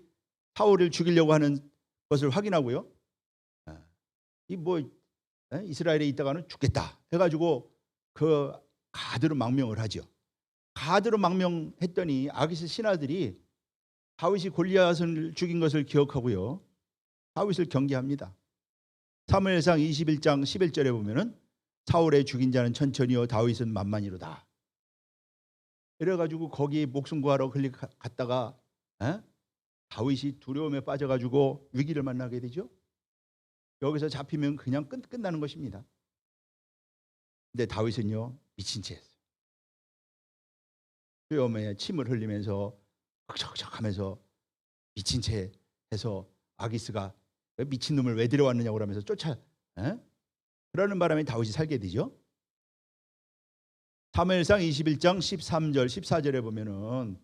사울을 죽이려고 하는 것을 확인하고요, 이스라엘에 있다가는 죽겠다 해가지고 그 가드로 망명을 하죠. 가드로 망명했더니 아기스 신하들이 다윗이 골리앗을 죽인 것을 기억하고요, 다윗을 경계합니다. 사무엘상 21장 11절에 보면은 사울의 죽인 자는 천천히요 다윗은 만만히로다. 이래가지고 거기 목숨 구하러 갔다가 다윗이 두려움에 빠져가지고 위기를 만나게 되죠. 여기서 잡히면 그냥 끝나는 것입니다. 근데 다윗은요 미친 채 했어요. 두려움에 침을 흘리면서 흑적흑적하면서 미친 채 해서 아기스가 미친놈을 왜 데려왔느냐고 그러면서 그러는 바람에 다윗이 살게 되죠. 사무엘상 21장 13절 14절에 보면은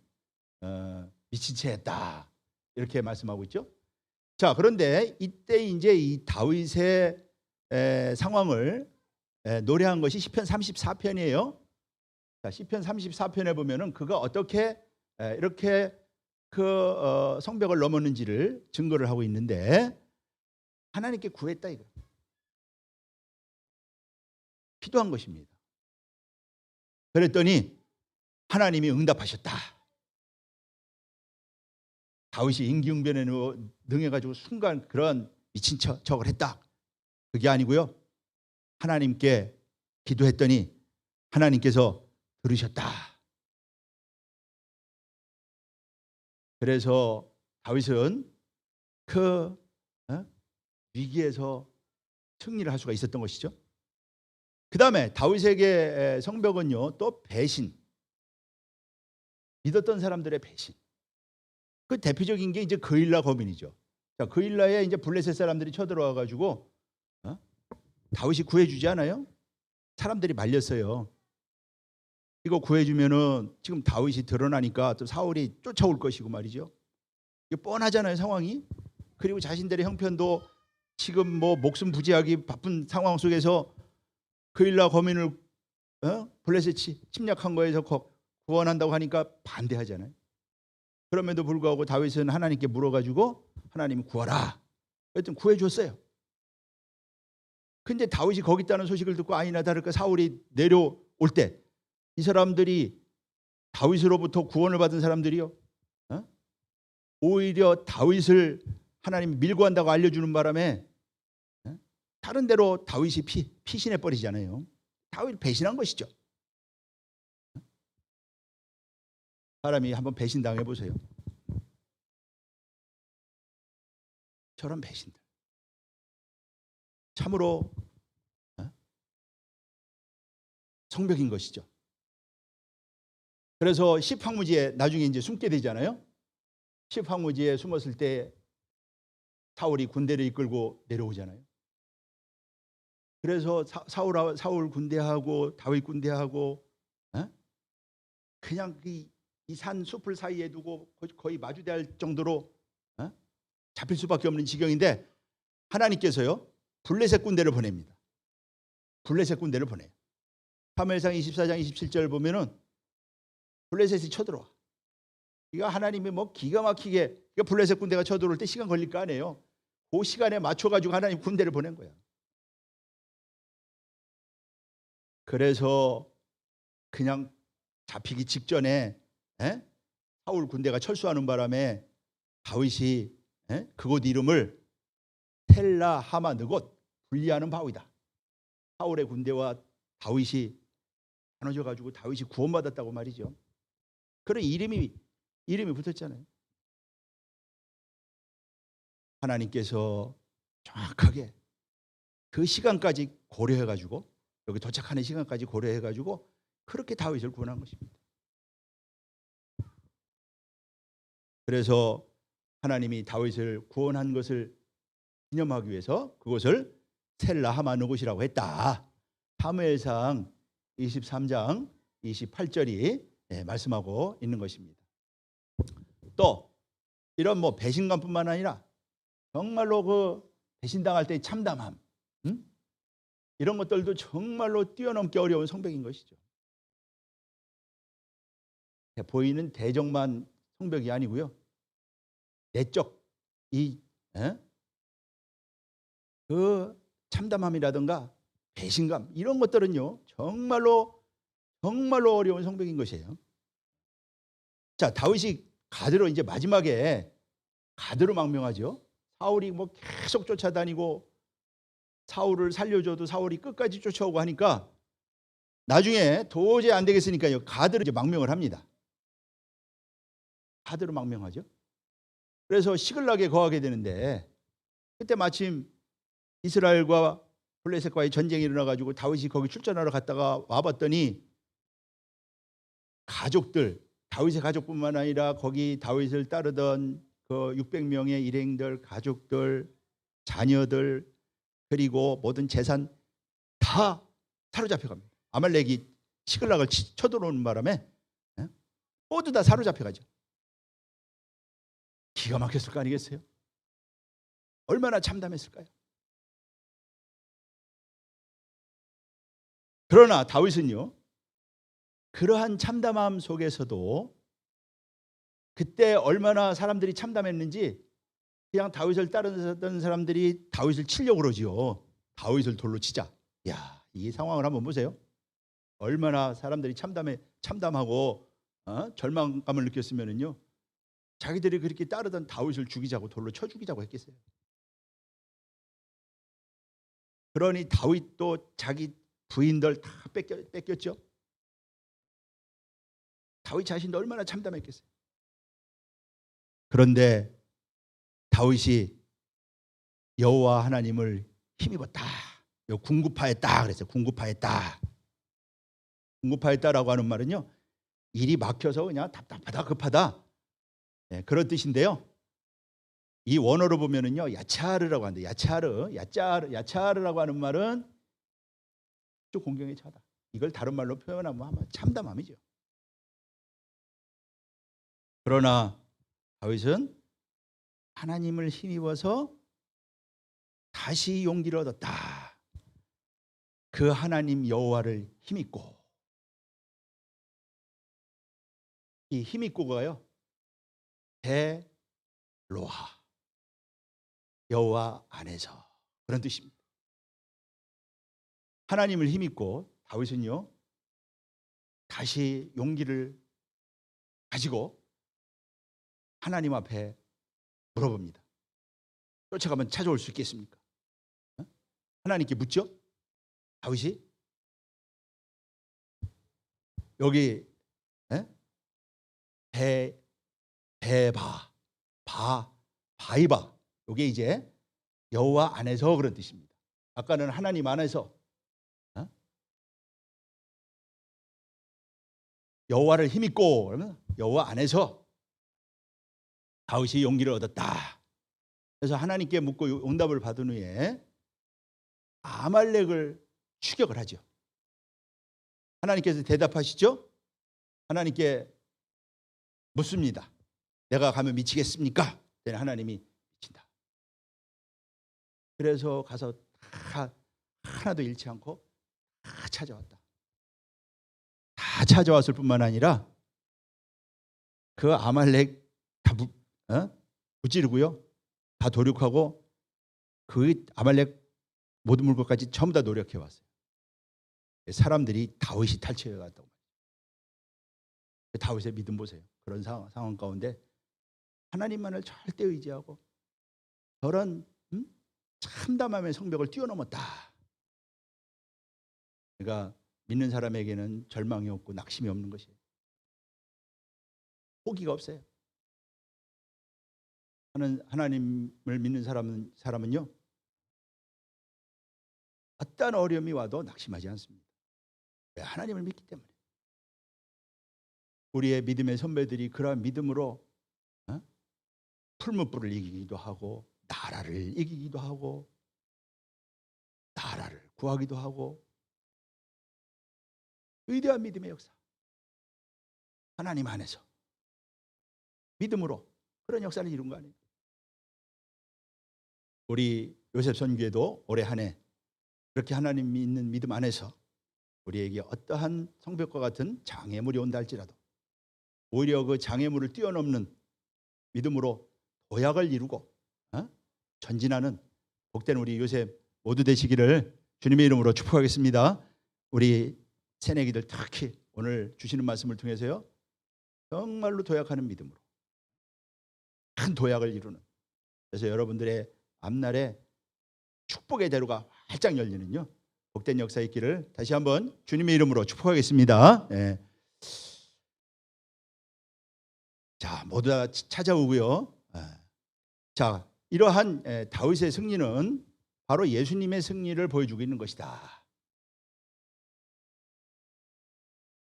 미친 채 했다 이렇게 말씀하고 있죠. 자, 그런데 이때 이제 이 다윗의 상황을 노래한 것이 시편 34편이에요. 자, 시편 34편에 보면은 그가 어떻게 이렇게 그 성벽을 넘었는지를 증거를 하고 있는데, 하나님께 구했다 이거. 기도한 것입니다. 그랬더니 하나님이 응답하셨다. 다윗이 임기응변에 능해가지고 순간 그런 미친 척을 했다. 그게 아니고요. 하나님께 기도했더니 하나님께서 들으셨다. 그래서 다윗은 그 위기에서 승리를 할 수가 있었던 것이죠. 그 다음에 다윗에게 성벽은요 또 배신, 믿었던 사람들의 배신. 그 대표적인 게 이제 그일라 거민이죠. 자, 그일라에 이제 블레셋 사람들이 쳐들어와 가지고 다윗이 구해주지 않아요? 사람들이 말렸어요. 이거 구해주면은 지금 다윗이 드러나니까 또 사울이 쫓아올 것이고 말이죠. 이게 뻔하잖아요 상황이. 그리고 자신들의 형편도 지금 뭐 목숨 부지하기 바쁜 상황 속에서 그일라 거민을 블레셋이 침략한 거에서 구원한다고 하니까 반대하잖아요. 그럼에도 불구하고 다윗은 하나님께 물어가지고 하나님 구하라. 하여튼 구해줬어요. 근데 다윗이 거기 있다는 소식을 듣고 아니나 다를까 사울이 내려올 때 이 사람들이 다윗으로부터 구원을 받은 사람들이요 오히려 다윗을 하나님이 밀고 한다고 알려주는 바람에 다른 데로 다윗이 피신해 버리잖아요. 다윗이 배신한 것이죠. 사람이 한번 배신당해 보세요. 저런 배신들 참으로 성벽인 것이죠. 그래서 십황무지에 나중에 이제 숨게 되잖아요. 십황무지에 숨었을 때 사울이 군대를 이끌고 내려오잖아요. 그래서 사울 군대하고 다윗 군대하고 그냥 이 산 숲을 사이에 두고 거의 마주대할 정도로 잡힐 수밖에 없는 지경인데 하나님께서요 블레셋 군대를 보냅니다. 블레셋 군대를 보내요. 사무엘상 24장 27절 보면은 블레셋이 쳐들어와. 이거 하나님이 뭐 기가 막히게 블레셋 군대가 쳐들어올 때 시간 걸릴 거 아니에요. 그 시간에 맞춰가지고 하나님 군대를 보낸 거야. 그래서 그냥 잡히기 직전에 사울 군대가 철수하는 바람에 다윗이 그곳 이름을 텔라 하마 느곳, 분리하는 바위다. 사울의 군대와 다윗이 나눠져 가지고 다윗이 구원받았다고 말이죠. 그런 이름이 붙었잖아요. 하나님께서 정확하게 그 시간까지 고려해 가지고 여기 도착하는 시간까지 고려해 가지고 그렇게 다윗을 구원한 것입니다. 그래서 하나님이 다윗을 구원한 것을 기념하기 위해서 그것을 셀라 하마누곳이라고 했다. 사무엘상 23장 28절이 말씀하고 있는 것입니다. 또 이런 뭐 배신감뿐만 아니라 정말로 그 배신당할 때의 참담함, 이런 것들도 정말로 뛰어넘기 어려운 성벽인 것이죠. 보이는 대적만 성벽이 아니고요, 내적 그 참담함이라든가 배신감 이런 것들은요 정말로 어려운 성벽인 것이에요. 자, 다윗이 가드로 이제 마지막에 가드로 망명하죠. 사울이 뭐 계속 쫓아다니고 사울을 살려줘도 사울이 끝까지 쫓아오고 하니까 나중에 도저히 안 되겠으니까요 가드로 이제 망명을 합니다. 가드로 망명하죠. 그래서 시글락에 거하게 되는데 그때 마침 이스라엘과 블레셋과의 전쟁이 일어나가지고 다윗이 거기 출전하러 갔다가 와봤더니 가족들, 다윗의 가족뿐만 아니라 거기 다윗을 따르던 그 600명의 일행들, 가족들, 자녀들, 그리고 모든 재산 다 사로잡혀갑니다. 아말렉이 시글락을 쳐들어오는 바람에 모두 다 사로잡혀가죠. 기가 막혔을 거 아니겠어요? 얼마나 참담했을까요? 그러나 다윗은요, 그러한 참담함 속에서도 그때 얼마나 사람들이 참담했는지 그냥 다윗을 따르던 사람들이 다윗을 치려고 그러지요. 다윗을 돌로 치자. 야, 이 상황을 한번 보세요. 얼마나 사람들이 참담하고 절망감을 느꼈으면은요, 자기들이 그렇게 따르던 다윗을 죽이자고 돌로 쳐 죽이자고 했겠어요. 그러니 다윗도 자기 부인들 다 뺏겼죠. 다윗 자신도 얼마나 참담했겠어요. 그런데 다윗이 여호와 하나님을 힘입었다. 궁구파했다 그랬어요. 궁구파했다. 궁구파했다라고 하는 말은요, 일이 막혀서 그냥 답답하다, 급하다, 그런 뜻인데요. 이 원어로 보면은요, 야차르라고 하는데, 야차르라고 하는 말은 좀 공경에 차다. 이걸 다른 말로 표현하면 아마 참담함이죠. 그러나 다윗은 하나님을 힘입어서 다시 용기를 얻었다. 그 하나님 여호와를 힘입고, 이 힘입고가요, 베로하, 여호와 안에서, 그런 뜻입니다. 하나님을 힘입고 다윗은요, 다시 용기를 가지고 하나님 앞에 물어봅니다. 쫓아가면 찾아올 수 있겠습니까? 하나님께 묻죠. 다윗이 여기 바이바, 이게 이제 여호와 안에서 그런 뜻입니다. 아까는 하나님 안에서, 여호와를 힘입고, 그러면 여호와 안에서 다윗이 용기를 얻었다. 그래서 하나님께 묻고 응답을 받은 후에 아말렉을 추격을 하죠. 하나님께서 대답하시죠. 하나님께 묻습니다. 내가 가면 미치겠습니까? 하나님이 미친다. 그래서 가서 하나도 잃지 않고 다 찾아왔다. 다 찾아왔을 뿐만 아니라 그 아말렉 다 무찌르고요, 다 도륙하고 그 아말렉 모든 물건까지 전부 다 노력해 왔어요. 사람들이 다윗이 탈취해 갔다고. 다윗의 믿음 보세요. 그런 상황 가운데 하나님만을 절대 의지하고 저런 참담함의 성벽을 뛰어넘었다. 그러니까 믿는 사람에게는 절망이 없고 낙심이 없는 것이에요. 포기가 없어요. 하나님을 믿는 사람은요, 어떤 어려움이 와도 낙심하지 않습니다. 왜? 하나님을 믿기 때문에. 우리의 믿음의 선배들이 그러한 믿음으로 풀무불을 이기기도 하고, 나라를 이기기도 하고, 나라를 구하기도 하고, 위대한 믿음의 역사, 하나님 안에서 믿음으로 그런 역사를 이룬 거 아니에요. 우리 요셉 선교회도 올해 한 해 그렇게 하나님 믿는 믿음 안에서 우리에게 어떠한 성벽과 같은 장애물이 온다 할지라도 오히려 그 장애물을 뛰어넘는 믿음으로 도약을 이루고 전진하는 복된 우리 요셉 모두 되시기를 주님의 이름으로 축복하겠습니다. 우리 새내기들 특히 오늘 주시는 말씀을 통해서요, 정말로 도약하는 믿음으로 큰 도약을 이루는, 그래서 여러분들의 앞날에 축복의 대로가 활짝 열리는요, 복된 역사 있기를 다시 한번 주님의 이름으로 축복하겠습니다. 네. 자, 모두 다 찾아오고요. 자, 이러한 다윗의 승리는 바로 예수님의 승리를 보여주고 있는 것이다.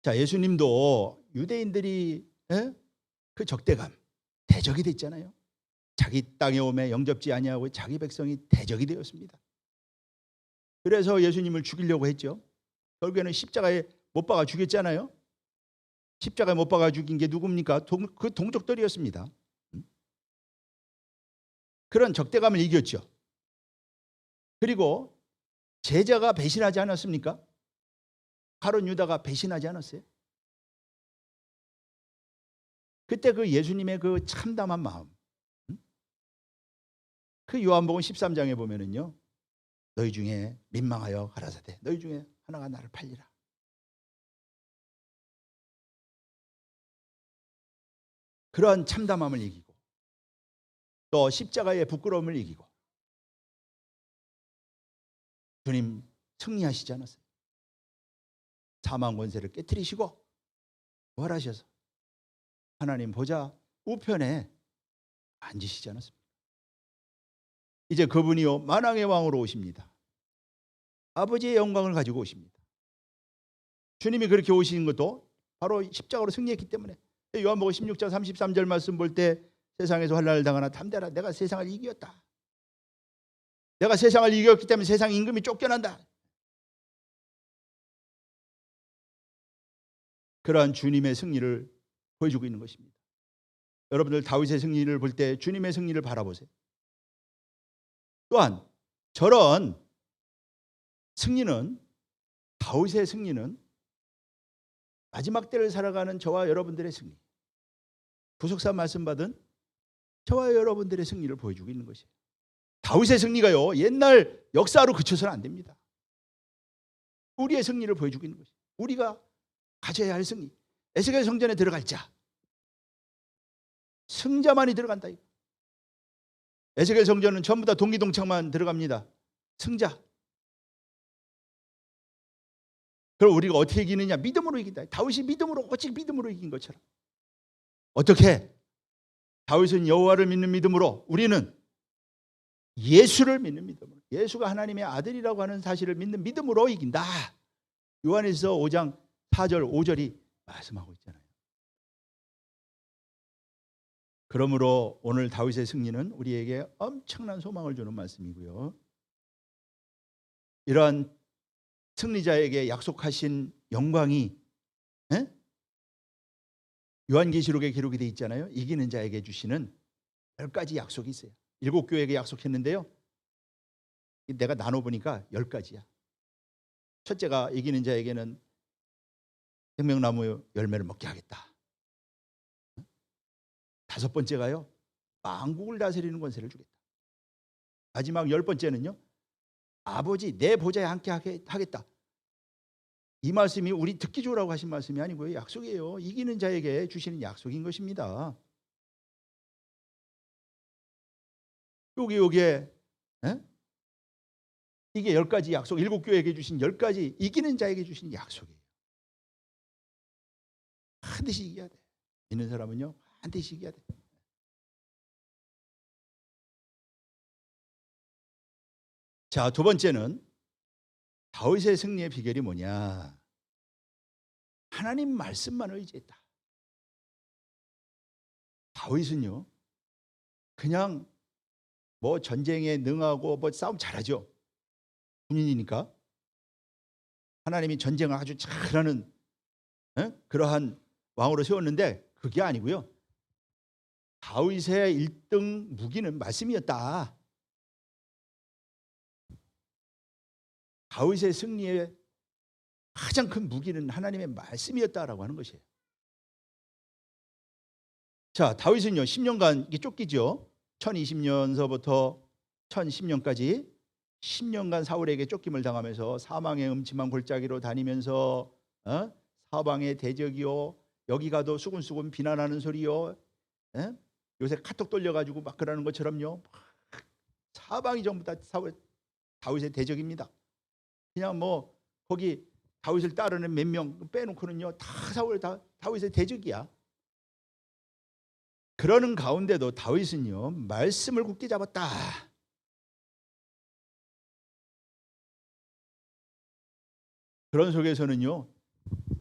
자, 예수님도 유대인들이 그 적대감, 대적이 됐잖아요. 자기 땅에 오매 영접지 아니하고 자기 백성이 대적이 되었습니다. 그래서 예수님을 죽이려고 했죠. 결국에는 십자가에 못 박아 죽였잖아요. 십자가에 못 박아 죽인 게 누굽니까? 그 동족들이었습니다. 그런 적대감을 이겼죠. 그리고 제자가 배신하지 않았습니까? 가룟 유다가 배신하지 않았어요? 그때 그 예수님의 그 참담한 마음, 그 요한복음 13장에 보면은요, 너희 중에 민망하여 가라사대 너희 중에 하나가 나를 팔리라. 그러한 참담함을 이기고 또 십자가의 부끄러움을 이기고 주님 승리하시지 않았어요. 사망 권세를 깨뜨리시고 부활하셔서 하나님 보좌 우편에 앉으시지 않았습니까? 이제 그분이요 만왕의 왕으로 오십니다. 아버지의 영광을 가지고 오십니다. 주님이 그렇게 오시는 것도 바로 십자가로 승리했기 때문에 요한복음 16장 33절 말씀 볼 때 세상에서 환난을 당하나 담대하라 내가 세상을 이겼다. 내가 세상을 이겼기 때문에 세상 임금이 쫓겨난다. 그러한 주님의 승리를 보여주고 있는 것입니다. 여러분들 다윗의 승리를 볼 때 주님의 승리를 바라보세요. 또한 저런 승리는 다윗의 승리는 마지막 때를 살아가는 저와 여러분들의 승리, 부속사 말씀 받은 저와 여러분들의 승리를 보여주고 있는 것이에요. 다윗의 승리가요 옛날 역사로 그쳐서는 안 됩니다. 우리의 승리를 보여주고 있는 것이에요. 우리가 가져야 할 승리. 에스겔 성전에 들어갈 자 승자만이 들어간다. 에스겔 성전은 전부 다 동기동창만 들어갑니다. 승자. 그럼 우리가 어떻게 이기느냐? 믿음으로 이긴다. 다윗이 믿음으로 오직 믿음으로 이긴 것처럼. 어떻게? 다윗은 여호와를 믿는 믿음으로, 우리는 예수를 믿는 믿음으로, 예수가 하나님의 아들이라고 하는 사실을 믿는 믿음으로 이긴다. 요한일서 5장 4절 5절이 말씀하고 있잖아요. 그러므로 오늘 다윗의 승리는 우리에게 엄청난 소망을 주는 말씀이고요. 이러한 승리자에게 약속하신 영광이 요한계시록에 기록이 되어 있잖아요. 이기는 자에게 주시는 10가지 약속이 있어요. 7교회에게 약속했는데요. 내가 나눠보니까 10가지야. 첫째가 이기는 자에게는 생명나무 열매를 먹게 하겠다. 5번째가요. 만국을 다스리는 권세를 주겠다. 마지막 10번째는요. 아버지 내 보좌에 함께 하겠다. 이 말씀이 우리 듣기 좋으라고 하신 말씀이 아니고요. 약속이에요. 이기는 자에게 주시는 약속인 것입니다. 여기에 이게 10가지 약속, 7교회에게 주신 10가지 이기는 자에게 주신 약속이에요. 반드시 이겨야 돼. 믿는 사람은요. 반드시 이겨야 돼. 자, 두 번째는 다윗의 승리의 비결이 뭐냐? 하나님 말씀만 의지했다. 다윗은요. 그냥 뭐 전쟁에 능하고 뭐 싸움 잘하죠. 군인이니까. 하나님이 전쟁을 아주 잘하는 그러한 왕으로 세웠는데 그게 아니고요. 다윗의 1등 무기는 말씀이었다. 다윗의 승리의 가장 큰 무기는 하나님의 말씀이었다라고 하는 것이에요. 자, 다윗은요 10년간 이게 쫓기죠. 1020년서부터 1010년까지 10년간 사울에게 쫓김을 당하면서 사망의 음침한 골짜기로 다니면서 사방의 대적이요, 여기 가도 수군수군 비난하는 소리요, 요새 카톡 돌려가지고 막 그러는 것처럼요, 사방이 전부 다 다윗의 대적입니다. 그냥 뭐 거기 다윗을 따르는 몇 명 빼놓고는요 다 다윗의 대적이야. 그러는 가운데도 다윗은요 말씀을 굳게 잡았다. 그런 속에서는요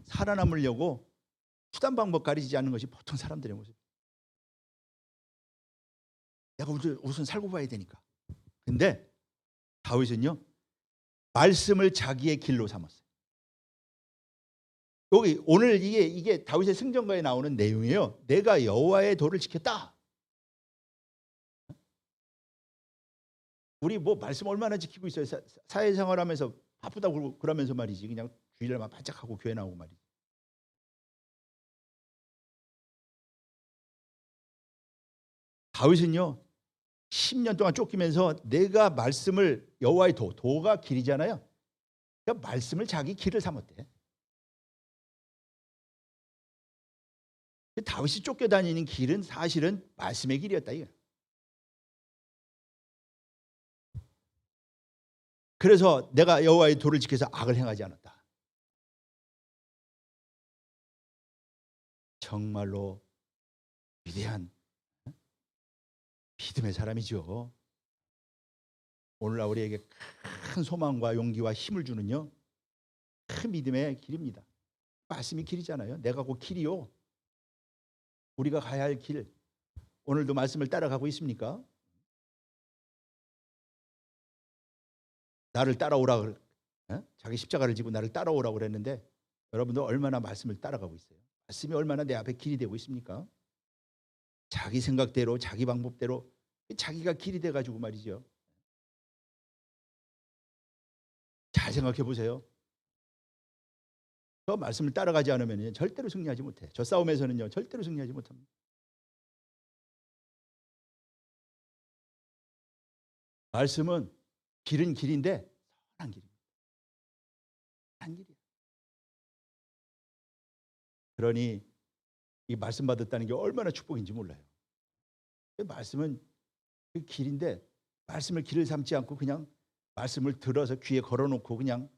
살아남으려고 수단 방법 가리지 않는 것이 보통 사람들의 모습. 내가 우선 살고 봐야 되니까. 근데 다윗은요 말씀을 자기의 길로 삼았어요. 여기 오늘 이게 다윗의 승전가에 나오는 내용이에요. 내가 여호와의 도를 지켰다. 우리 뭐 말씀 얼마나 지키고 있어요. 사회생활하면서 바쁘다고 그러면서 말이지. 그냥 주일날만 반짝하고 교회 나오고 말이지. 다윗은요 10년 동안 쫓기면서 내가 말씀을 여호와의 도가 길이잖아요. 그러니까 말씀을 자기 길을 삼았대. 다윗이 쫓겨다니는 길은 사실은 말씀의 길이었다 이거. 그래서 내가 여호와의 도를 지켜서 악을 행하지 않았다. 정말로 위대한 믿음의 사람이죠. 오늘날 우리에게 큰 소망과 용기와 힘을 주는요 큰 믿음의 길입니다. 말씀이 길이잖아요. 내가 곧 길이요. 우리가 가야 할 길. 오늘도 말씀을 따라가고 있습니까? 나를 따라오라 자기 십자가를 지고 나를 따라오라고 그랬는데 여러분도 얼마나 말씀을 따라가고 있어요? 말씀이 얼마나 내 앞에 길이 되고 있습니까? 자기 생각대로 자기 방법대로 자기가 길이 돼가지고 말이죠. 잘 생각해 보세요. 저 말씀을 따라가지 않으면 절대로 승리하지 못해. 저 싸움에서는요 절대로 승리하지 못합니다. 말씀은 길은 길인데 선한 길입니다. 선한 길이야. 그러니 이 말씀 받았다는 게 얼마나 축복인지 몰라요. 말씀은 그 길인데 말씀을 길을 삼지 않고 그냥 말씀을 들어서 귀에 걸어놓고 그냥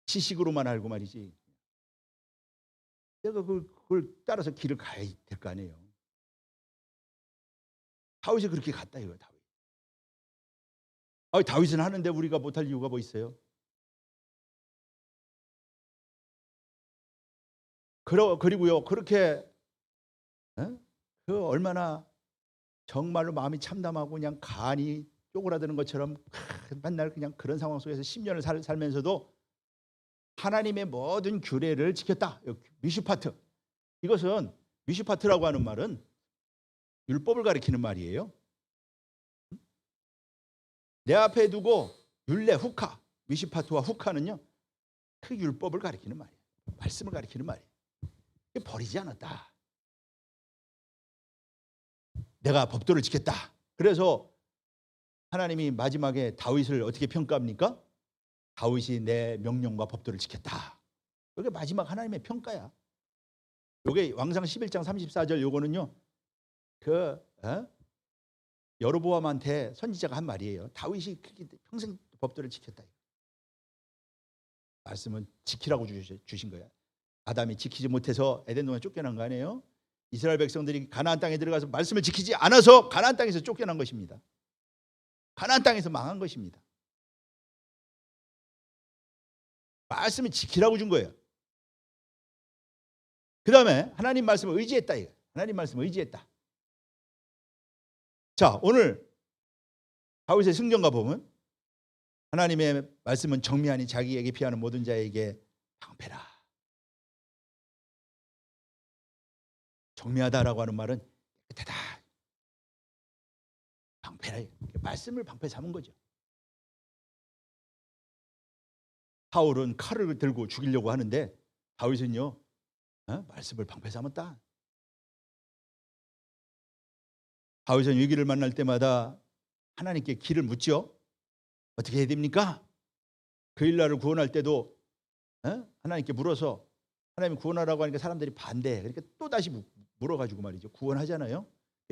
지식으로만 알고 말이지. 내가 그걸 따라서 길을 가야 될 거 아니에요. 다윗이 그렇게 갔다 이거예요. 다윗은 하는데 우리가 못할 이유가 뭐 있어요? 그리고요 그렇게 그 얼마나 정말로 마음이 참담하고 그냥 간이 쪼그라드는 것처럼 맨날 그냥 그런 상황 속에서 10년을 살면서도 하나님의 모든 규례를 지켰다. 미슈파트. 이것은 미슈파트라고 하는 말은 율법을 가리키는 말이에요. 내 앞에 두고 율례 후카, 미슈파트와 후카는요 그 율법을 가리키는 말이에요. 말씀을 가리키는 말이에요. 버리지 않았다. 내가 법도를 지켰다. 그래서 하나님이 마지막에 다윗을 어떻게 평가합니까? 다윗이 내 명령과 법도를 지켰다. 이게 마지막 하나님의 평가야. 이게 왕상 11장 34절 요거는요. 여로보암한테 선지자가 한 말이에요. 다윗이 평생 법도를 지켰다. 말씀은 지키라고 주신 거야. 아담이 지키지 못해서 에덴 동에 쫓겨난 거 아니에요? 이스라엘 백성들이 가나안 땅에 들어가서 말씀을 지키지 않아서 가나안 땅에서 쫓겨난 것입니다. 가나안 땅에서 망한 것입니다. 말씀을 지키라고 준 거예요. 그 다음에 하나님 말씀을 의지했다. 하나님 말씀을 의지했다. 자, 오늘 다윗의 승전가 보면 하나님의 말씀은 정미하니 자기에게 피하는 모든 자에게 방패라. 정미하다라고 하는 말은 깨끗하다. 방패라. 말씀을 방패 삼은 거죠. 사울은 칼을 들고 죽이려고 하는데 다윗은요 말씀을 방패 삼았다. 다윗은 위기를 만날 때마다 하나님께 길을 묻죠. 어떻게 해야 됩니까? 그 일날을 구원할 때도 하나님께 물어서 하나님 구원하라고 하니까 사람들이 반대해. 그러니까 또 다시 물어가지고 말이죠. 구원하잖아요.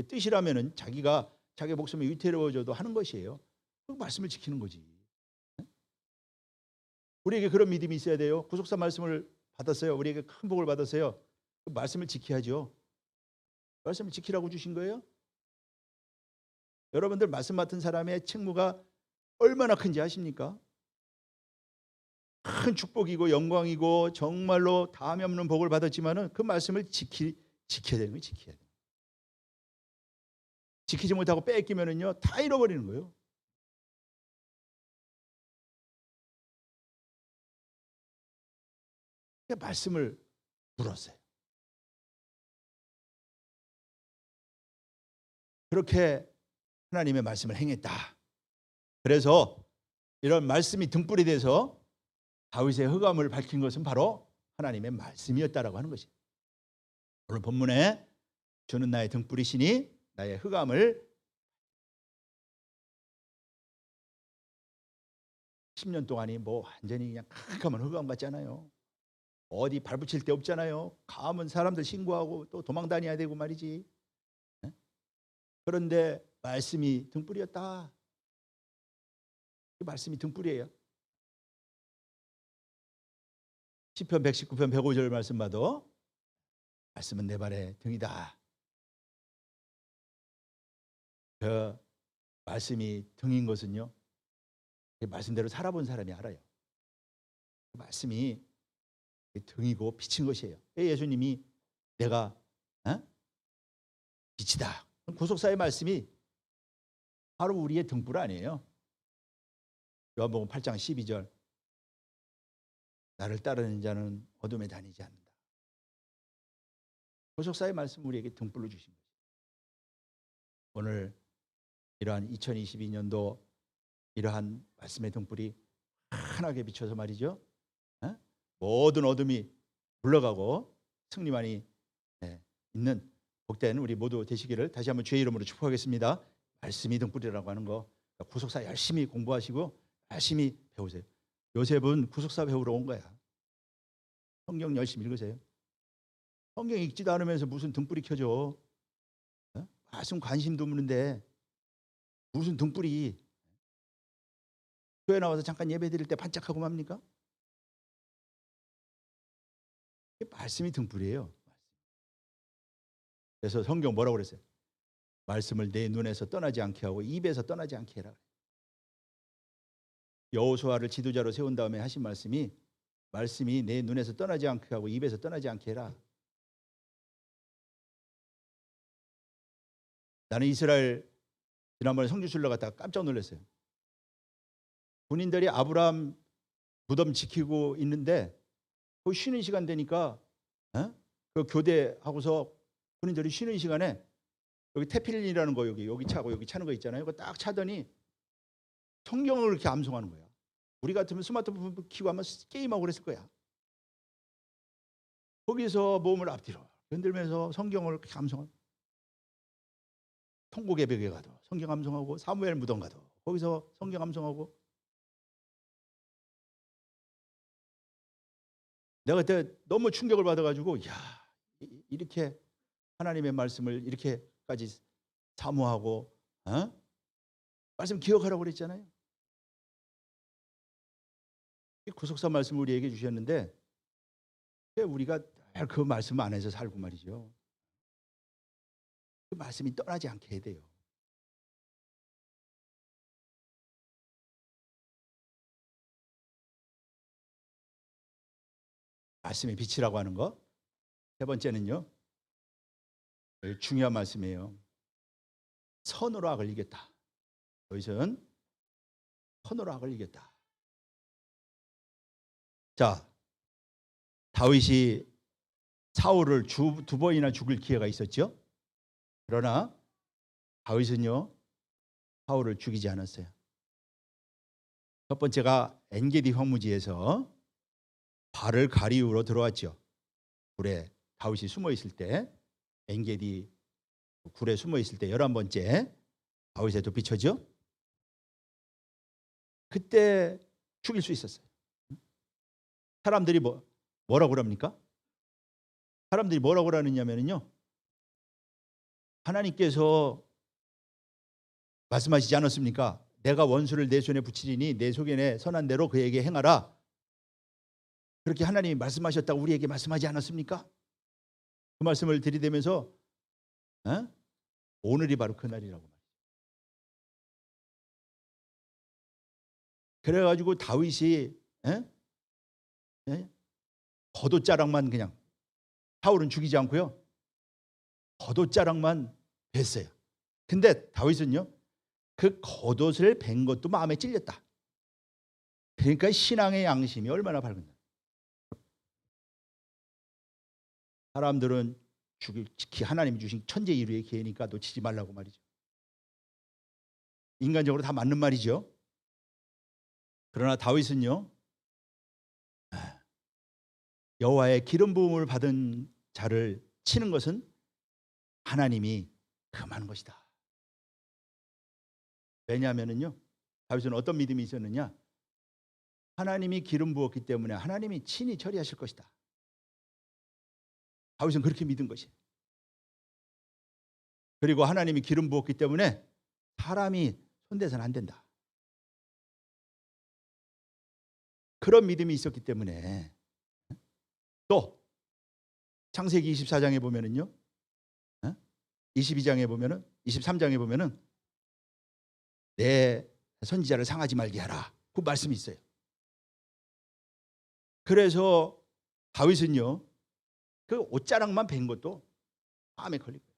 뜻이라면은 자기가 자기 목숨이 위태로워져도 하는 것이에요. 그 말씀을 지키는 거지. 우리에게 그런 믿음이 있어야 돼요. 구속사 말씀을 받았어요. 우리에게 큰 복을 받았어요. 그 말씀을 지켜야죠. 말씀을 지키라고 주신 거예요. 여러분들 말씀 맡은 사람의 책무가 얼마나 큰지 아십니까? 큰 축복이고 영광이고 정말로 다함이 없는 복을 받았지만은 그 말씀을 지켜야 되는 거예요. 지켜야 돼요. 지키지 못하고 뺏기면은요 다 잃어버리는 거예요. 그 말씀을 물었어요. 그렇게 하나님의 말씀을 행했다. 그래서 이런 말씀이 등불이 돼서 다윗의 흑암을 밝힌 것은 바로 하나님의 말씀이었다라고 하는 것이에요. 오늘 본문에 주는 나의 등불이시니 나의 흑암을 10년 동안이 뭐 완전히 그냥 캄캄한 흑암 같잖아요. 어디 발붙일 데 없잖아요. 가면 사람들 신고하고 또 도망 다녀야 되고 말이지. 그런데 말씀이 등불이었다. 그 말씀이 등불이에요. 시편 119편 105절 말씀 봐도 말씀은 내 발의 등이다. 그 말씀이 등인 것은요. 그 말씀대로 살아본 사람이 알아요. 그 말씀이 등이고 빛인 것이에요. 예수님이 내가 빛이다. 구속사의 말씀이 바로 우리의 등불 아니에요. 요한복음 8장 12절 나를 따르는 자는 어둠에 다니지 않는다. 구속사의 말씀 우리에게 등불로 주신 거죠. 오늘 이러한 2022년도 이러한 말씀의 등불이 환하게 비춰서 말이죠. 모든 어둠이 물러가고 승리만이 있는 복된 우리 모두 되시기를 다시 한번 주의 이름으로 축복하겠습니다. 말씀이 등불이라고 하는 거 구속사 열심히 공부하시고 열심히 배우세요. 요셉은 구속사 배우러 온 거야. 성경 열심히 읽으세요. 성경 읽지도 않으면서 무슨 등불이 켜져. 말씀 관심도 없는데 무슨 등불이 교회 나와서 잠깐 예배 드릴 때 반짝하고 맙니까? 말씀이 등불이에요. 그래서 성경 뭐라고 그랬어요? 말씀을 내 눈에서 떠나지 않게 하고 입에서 떠나지 않게 해라. 여호수아를 지도자로 세운 다음에 하신 말씀이 내 눈에서 떠나지 않게 하고 입에서 떠나지 않게 해라. 나는 이스라엘 지난번에 성지순례 갔다가 깜짝 놀랐어요. 군인들이 아브라함 무덤 지키고 있는데 그 쉬는 시간 되니까 그 교대하고서 군인들이 쉬는 시간에 여기 테필린이라는 거 여기 차고 여기 차는 거 있잖아요. 그거 딱 차더니 성경을 이렇게 암송하는 거야. 우리 같으면 스마트폰 키고 하면 게임하고 그랬을 거야. 거기서 몸을 앞뒤로 흔들면서 성경을 이렇게 암송하고 통곡예배에 가도 성경 암송하고 사무엘 무덤 가도 거기서 성경 암송하고 내가 그때 너무 충격을 받아가지고 이렇게 하나님의 말씀을 이렇게까지 사모하고 말씀 기억하라고 그랬잖아요. 구속사 말씀 우리에게 주셨는데 우리가 그 말씀 안에서 살고 말이죠. 그 말씀이 떠나지 않게 해야 돼요. 말씀의 빛이라고 하는 거. 세 번째는요. 중요한 말씀이에요. 선으로 악을 이겼다. 여기서는 선으로 악을 이겼다. 자, 다윗이 사울을 두 번이나 죽일 기회가 있었죠. 그러나 다윗은요 사울을 죽이지 않았어요. 첫 번째가 엔게디 황무지에서 발을 가리우러 들어왔죠. 굴에 다윗이 숨어 있을 때 엔게디 굴에 숨어 있을 때 11번째 다윗의 도피처죠. 그때 죽일 수 있었어요. 사람들이 뭐라고 그럽니까? 사람들이 뭐라고 그러느냐면요. 하나님께서 말씀하시지 않았습니까? 내가 원수를 내 손에 붙이리니 내 속에 선한 대로 그에게 행하라. 그렇게 하나님이 말씀하셨다고 우리에게 말씀하지 않았습니까? 그 말씀을 들이대면서 오늘이 바로 그날이라고 말이죠. 그래가지고 다윗이 겉옷자락만 그냥 사울은 죽이지 않고요. 겉옷자락만 뱄어요. 근데 다윗은요, 그 겉옷을 벤 것도 마음에 찔렸다. 그러니까 신앙의 양심이 얼마나 밝은가. 사람들은 하나님이 주신 천재 이루의 기회니까 놓치지 말라고 말이죠. 인간적으로 다 맞는 말이죠. 그러나 다윗은요, 여호와의 기름 부음을 받은 자를 치는 것은 하나님이 금하는 것이다. 왜냐하면은요, 다윗은 어떤 믿음이 있었느냐? 하나님이 기름 부었기 때문에 하나님이 친히 처리하실 것이다. 다윗은 그렇게 믿은 것이. 그리고 하나님이 기름 부었기 때문에 사람이 손대서는 안 된다. 그런 믿음이 있었기 때문에 또 창세기 24장에 보면은요, 22장에 보면은 23장에 보면은 내 선지자를 상하지 말게 하라. 그 말씀이 있어요. 그래서 다윗은요, 그 옷자락만 벤 것도 마음에 걸린 거예요.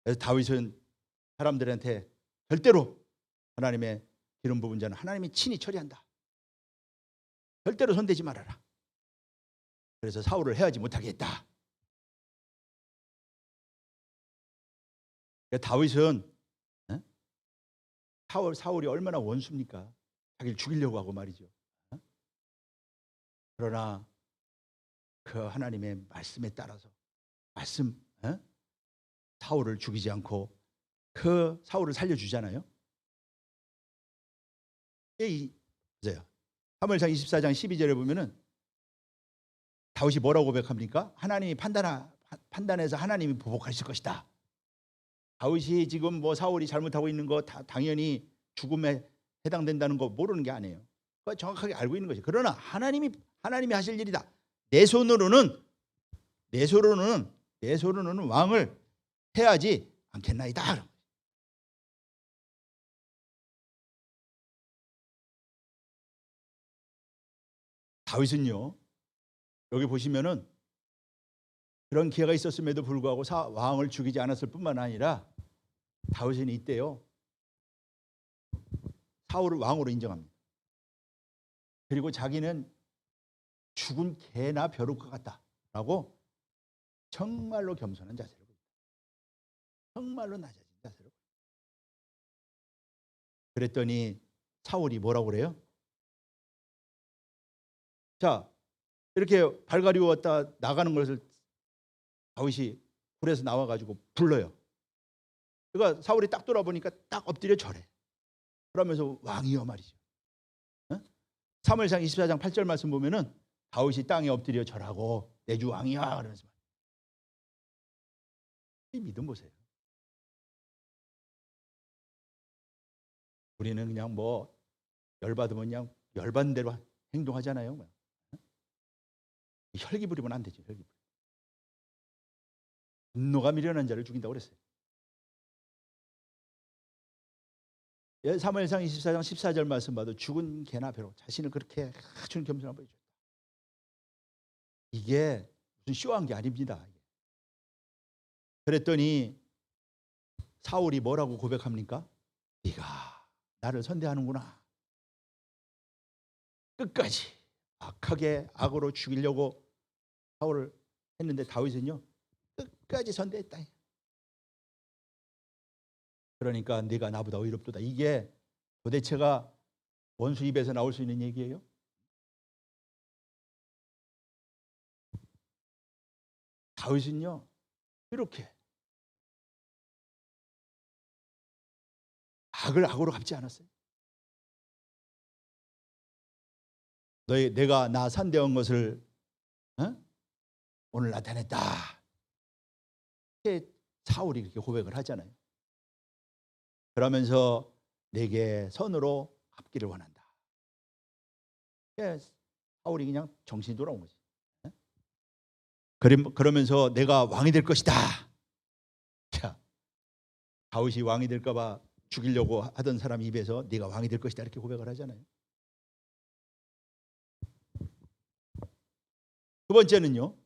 그래서 다윗은 사람들한테 절대로 하나님의 기름 부은 자는 하나님이 친히 처리한다. 절대로 손대지 말아라. 그래서 사울을 해하지 못하게 했다. 다윗은 사울이 얼마나 원수입니까? 자기를 죽이려고 하고 말이죠. 그러나 그 하나님의 말씀에 따라서 사울을 죽이지 않고 그 사울을 살려주잖아요. 사무엘상 24장 12절에 보면은 다윗이 뭐라고 고백합니까? 하나님이 판단해서 하나님이 보복하실 것이다. 다윗이 지금 뭐 사울이 잘못하고 있는 거 다 당연히 죽음에 해당된다는 거 모르는 게 아니에요. 그거 정확하게 알고 있는 거죠. 그러나 하나님이 하실 일이다. 내 손으로는 왕을 해야지 않겠나이다. 다윗은요, 여기 보시면은 그런 기회가 있었음에도 불구하고 왕을 죽이지 않았을 뿐만 아니라 다윗은 이때요, 사울을 왕으로 인정합니다. 그리고 자기는 죽은 개나 벼룩 것 같다라고 정말로 겸손한 자세로 보입니다. 정말로 낮아진 자세로. 그랬더니 사울이 뭐라고 그래요? 자, 이렇게 발가리 왔다 나가는 것을 다윗이 불에서 나와가지고 불러요. 그러니까 사울이 딱 돌아보니까 딱 엎드려 절해. 그러면서 왕이여 말이죠. 사무엘상 24장 8절 말씀 보면은 다윗이 땅에 엎드려 절하고 내 주 왕이야 그러면서. 이 믿음 보세요. 우리는 그냥 뭐 열받으면 그냥 열받는 대로 행동하잖아요. 혈기 부리면 안 되죠. 혈기. 분노가 미련한 자를 죽인다고 그랬어요. 사무엘상 24장 14절 말씀 봐도 죽은 개나 벼룩 자신을 그렇게 아주 겸손한 보여줬다. 이게 무슨 쇼한 게 아닙니다. 그랬더니 사울이 뭐라고 고백합니까? 네가 나를 선대하는구나. 끝까지 악하게 악으로 죽이려고 사울을 했는데 다윗은요, 끝까지 선대했다. 그러니까 네가 나보다 의롭도다. 이게 도대체가 원수 입에서 나올 수 있는 얘기예요? 다윗은요, 이렇게 악을 악으로 갚지 않았어요. 내가 나 선대한 것을 오늘 나타냈다. 사울이 그렇게 고백을 하잖아요. 그러면서 내게 선으로 갚기를 원한다. 사울이 그냥 정신이 돌아온 거지. 그러면서 내가 왕이 될 것이다. 자, 다윗이 왕이 될까 봐 죽이려고 하던 사람 입에서 네가 왕이 될 것이다 이렇게 고백을 하잖아요. 두 번째는요.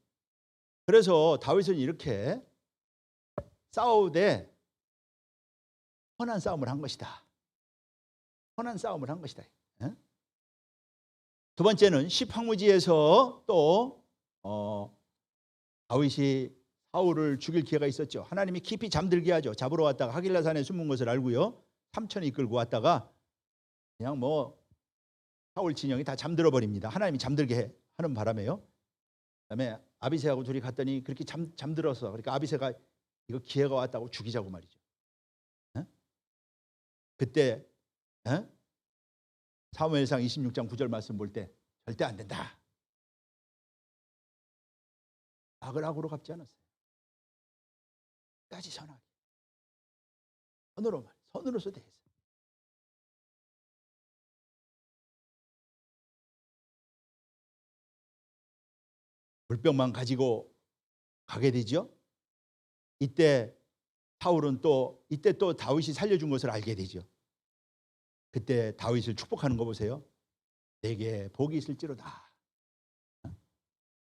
그래서 다윗은 이렇게 싸우되 선한 싸움을 한 것이다. 선한 싸움을 한 것이다. 두 번째는 시황무지에서 또 다윗이 사울을 죽일 기회가 있었죠. 하나님이 깊이 잠들게 하죠. 잡으러 왔다가 하길라산에 숨은 것을 알고요. 삼천에 이끌고 왔다가 그냥 뭐 사울 진영이 다 잠들어 버립니다. 하나님이 잠들게 하는 바람에요. 그다음에 아비새하고 둘이 갔더니 그렇게 잠들어서 그러니까 아비새가 이거 기회가 왔다고 죽이자고 말이죠. 그때 사무엘상 26장 9절 말씀 볼 때 절대 안 된다. 악을 악으로 갚지 않았어요. 까지 선하게 선으로서 대했어요. 물병만 가지고 가게 되죠. 이때 사울은 이때 또 다윗이 살려준 것을 알게 되죠. 그때 다윗을 축복하는 거 보세요. 내게 복이 있을지로다.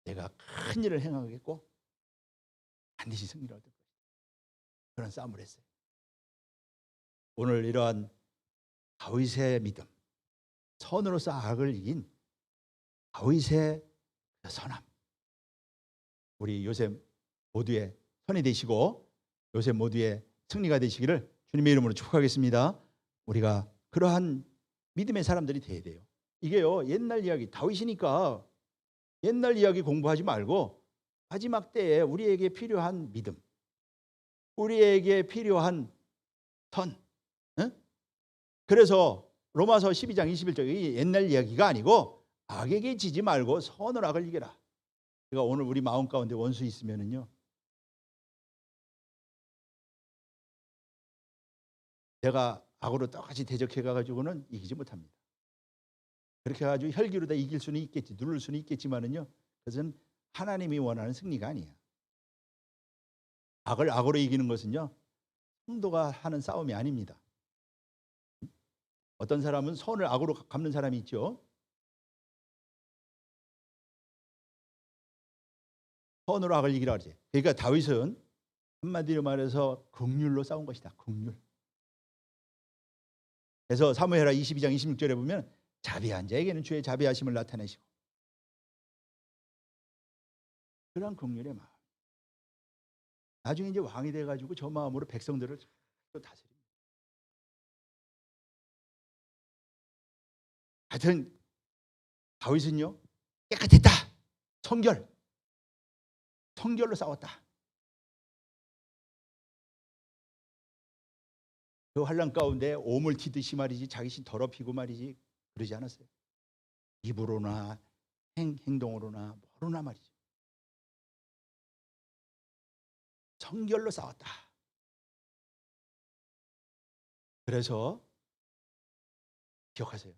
내가 큰 일을 행하겠고 반드시 승리를 얻을 것이다. 그런 싸움을 했어요. 오늘 이러한 다윗의 믿음, 선으로서 악을 이긴 다윗의 선함, 우리 요셉 모두의 선이 되시고 요셉 모두의 승리가 되시기를 주님의 이름으로 축복하겠습니다. 우리가 그러한 믿음의 사람들이 돼야 돼요. 이게요, 옛날 이야기, 다윗이니까 옛날 이야기 공부하지 말고 마지막 때에 우리에게 필요한 믿음, 우리에게 필요한 선. 그래서 로마서 12장 21절이 옛날 이야기가 아니고 악에게 지지 말고 선을 악을 이겨라. 제가 오늘 우리 마음 가운데 원수 있으면은요, 내가 악으로 똑같이 대적해 가지고는 이기지 못합니다. 그렇게 해가지고 혈기로 다 이길 수는 있겠지, 누를 수는 있겠지만은요, 그것은 하나님이 원하는 승리가 아니에요. 악을 악으로 이기는 것은요, 성도가 하는 싸움이 아닙니다. 어떤 사람은 선을 악으로 갚는 사람이 있죠. 선으로 악을 이기라 그러지. 그러니까 다윗은 한마디로 말해서 긍휼로 싸운 것이다. 긍휼. 그래서 사무엘하 22장 26절에 보면 자비한 자에게는 주의 자비하심을 나타내시고, 그런 긍휼의 마음. 나중에 이제 왕이 돼가지고 저 마음으로 백성들을 또 다스립니다. 하여튼 다윗은요, 깨끗했다. 성결로 싸웠다. 그 환난 가운데 오물 튀듯이 말이지, 자기신 더럽히고 말이지 그러지 않았어요. 입으로나 행동으로나 뭐로나 말이죠. 성결로 싸웠다. 그래서 기억하세요.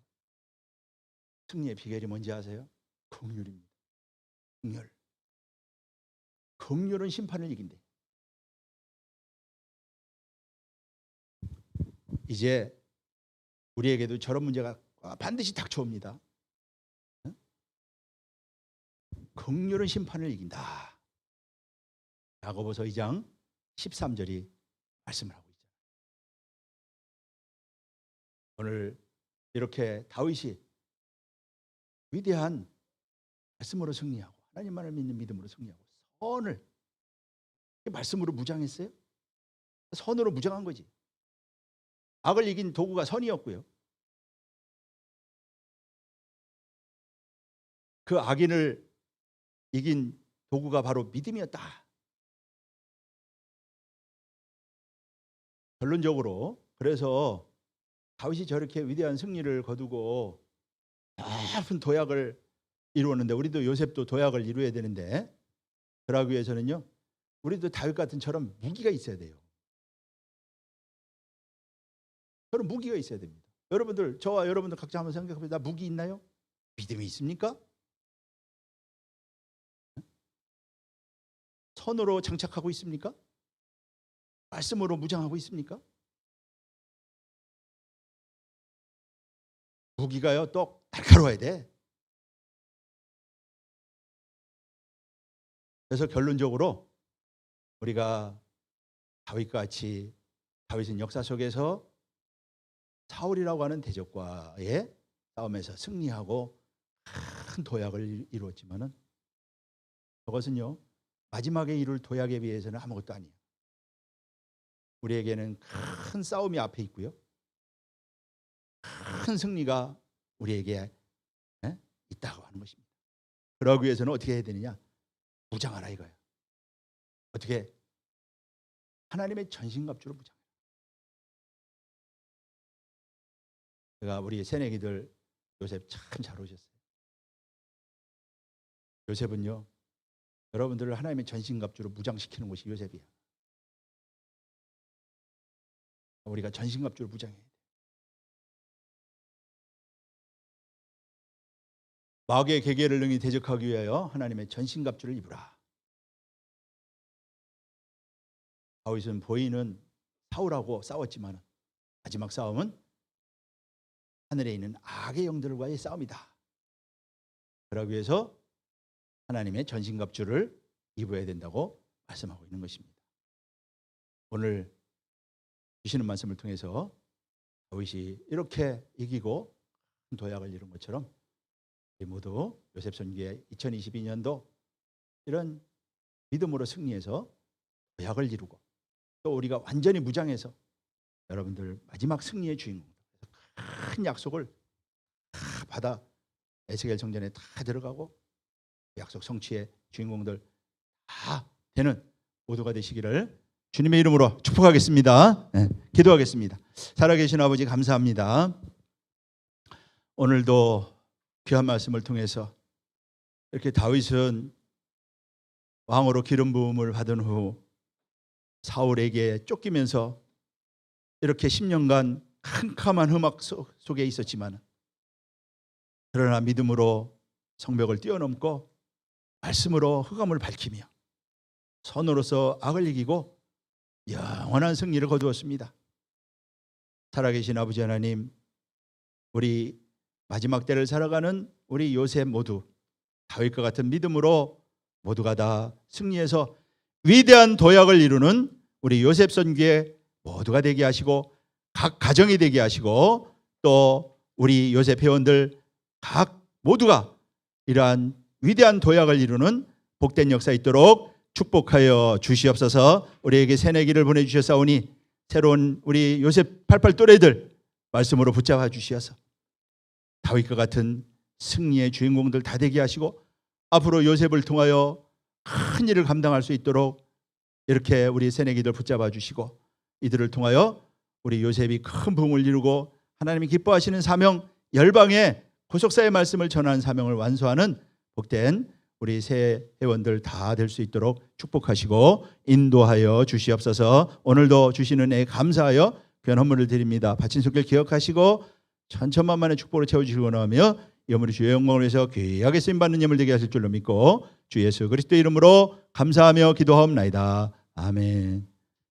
승리의 비결이 뭔지 아세요? 긍휼입니다. 긍휼. 긍휼은 심판을 이긴대. 이제 우리에게도 저런 문제가 반드시 닥쳐옵니다. 긍휼은 심판을 이긴다. 야고보서 2장 13절이 말씀을 하고 있잖아요. 오늘 이렇게 다윗이 위대한 말씀으로 승리하고 하나님만을 믿는 믿음으로 승리하고 선을 말씀으로 무장했어요. 선으로 무장한 거지. 악을 이긴 도구가 선이었고요. 그 악인을 이긴 도구가 바로 믿음이었다. 결론적으로 그래서 다윗이 저렇게 위대한 승리를 거두고 높은 도약을 이루었는데, 우리도 요셉도 도약을 이루어야 되는데, 그러기 위해서는요, 우리도 다윗 같은 저런 무기가 있어야 돼요. 저런 무기가 있어야 됩니다. 여러분들, 저와 여러분들 각자 한번 생각해보세요. 나 무기 있나요? 믿음이 있습니까? 선으로 장착하고 있습니까? 말씀으로 무장하고 있습니까? 무기가요 또 날카로워야 돼. 그래서 결론적으로 우리가 다윗과 같이 다윗은 역사 속에서 사울이라고 하는 대적과의 싸움에서 승리하고 큰 도약을 이루었지만은 그것은요 마지막에 이룰 도약에 비해서는 아무것도 아니에요. 우리에게는 큰 싸움이 앞에 있고요, 큰 승리가 우리에게 있다고 하는 것입니다. 그러기 위해서는 어떻게 해야 되느냐? 무장하라 이거예요. 어떻게? 하나님의 전신갑주로 무장해라. 제가 우리 새내기들 요셉 참 잘 오셨어요. 요셉은요 여러분들을 하나님의 전신갑주로 무장시키는 것이 요셉이야. 우리가 전신갑주로 무장해야 돼. 마귀의 계계를 능히 대적하기 위하여 하나님의 전신갑주를 입으라. 다윗은 보이는 사울하고 싸웠지만 마지막 싸움은 하늘에 있는 악의 영들과의 싸움이다. 그러기 위해서 하나님의 전신갑주를 입어야 된다고 말씀하고 있는 것입니다. 오늘 주시는 말씀을 통해서 다윗이 이렇게 이기고 도약을 이룬 것처럼 우리 모두 요셉 선교의 2022년도 이런 믿음으로 승리해서 도약을 이루고 또 우리가 완전히 무장해서 여러분들 마지막 승리의 주인공, 큰 약속을 다 받아 에스겔 성전에 다 들어가고 약속 성취의 주인공들 다 되는 모두가 되시기를 주님의 이름으로 축복하겠습니다. 기도하겠습니다. 살아계신 아버지 감사합니다. 오늘도 귀한 말씀을 통해서 이렇게 다윗은 왕으로 기름 부음을 받은 후 사울에게 쫓기면서 이렇게 10년간 캄캄한 흑막 속에 있었지만 그러나 믿음으로 성벽을 뛰어넘고 말씀으로 흑암을 밝히며 선으로서 악을 이기고 영원한 승리를 거두었습니다. 살아계신 아버지 하나님, 우리 마지막 때를 살아가는 우리 요셉 모두 다윗과 같은 믿음으로 모두가 다 승리해서 위대한 도약을 이루는 우리 요셉 선교의 모두가 되게 하시고 각 가정이 되게 하시고 또 우리 요셉 회원들 각 모두가 이러한 위대한 도약을 이루는 복된 역사 있도록 축복하여 주시옵소서. 우리에게 새내기를 보내주셨사오니 새로운 우리 요셉 88 또래들 말씀으로 붙잡아 주시어서 다윗과 같은 승리의 주인공들 다 되게 하시고 앞으로 요셉을 통하여 큰 일을 감당할 수 있도록 이렇게 우리 새내기들 붙잡아 주시고 이들을 통하여 우리 요셉이 큰 부흥을 이루고 하나님이 기뻐하시는 사명, 열방에 구속사의 말씀을 전하는 사명을 완수하는 복된 우리 새 회원들 다 될 수 있도록 축복하시고 인도하여 주시옵소서. 오늘도 주시는 애 감사하여 귀한 헌물을 드립니다. 바친 손길 기억하시고 천천만만의 축복으로 채워주시기 원하며 여물이 주의 영광을 위해서 귀하게 쓰임받는 예물 되게 하실 줄로 믿고 주 예수 그리스도의 이름으로 감사하며 기도하옵나이다. 아멘.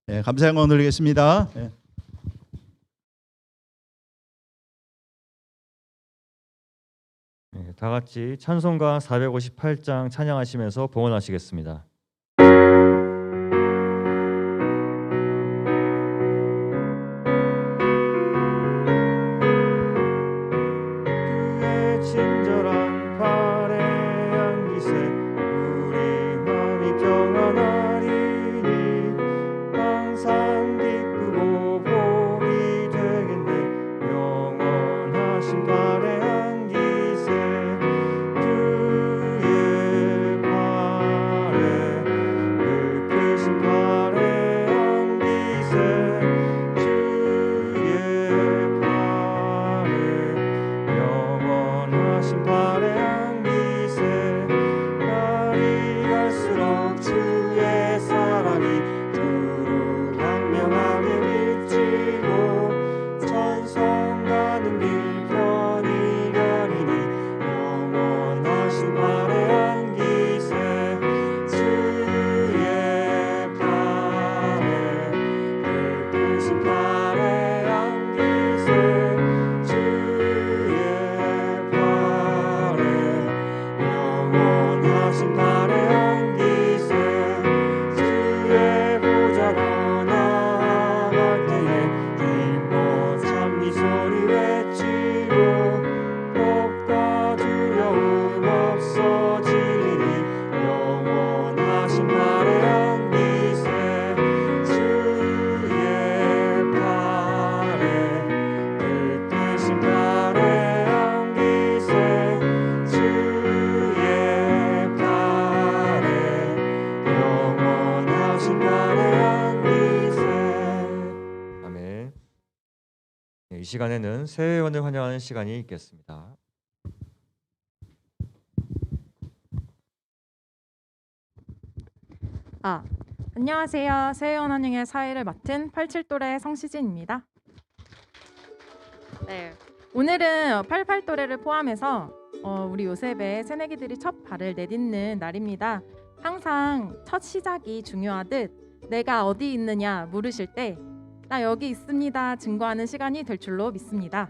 네, 감사 영광 드리겠습니다. 네. 네, 다 같이 찬송가 458장 찬양하시면서 봉헌하시겠습니다. 그의 친절한 팔의 양기세 우리 마음이 평안하리니 항상 기쁘고 복이 되겠네. 영원하신 팔의 양기세 그의 팔에 이 시간에는 새 회원을 환영하는 시간이 있겠습니다. 안녕하세요. 새해원 환영회 사회를 맡은 87또래 성시진입니다. 네, 오늘은 88또래를 포함해서 우리 요셉의 새내기들이 첫 발을 내딛는 날입니다. 항상 첫 시작이 중요하듯 내가 어디 있느냐 물으실 때 나 여기 있습니다 증거하는 시간이 될 줄로 믿습니다.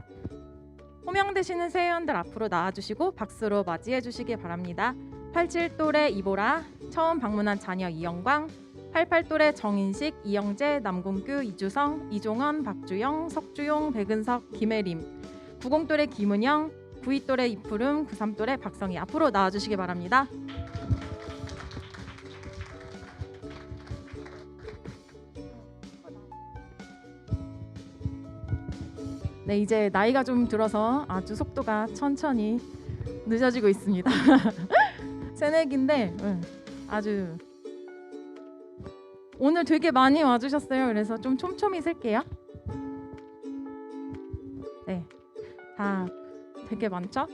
호명되시는 새회원들 앞으로 나와주시고 박수로 맞이해 주시기 바랍니다. 87또래 이보라, 처음 방문한 자녀 이영광, 88또래 정인식, 이영재, 남궁규, 이주성, 이종원, 박주영, 석주용, 백은석, 김혜림, 90또래 김은영, 92또래 이푸름, 93또래 박성희 앞으로 나와주시기 바랍니다. 네, 이제 나이가 좀 들어서 아주 속도가 천천히 늦어지고 있습니다. 새내기인데 아주 오늘 되게 많이 와주셨어요. 그래서 좀 촘촘히 셀게요. 네, 다 되게 많죠?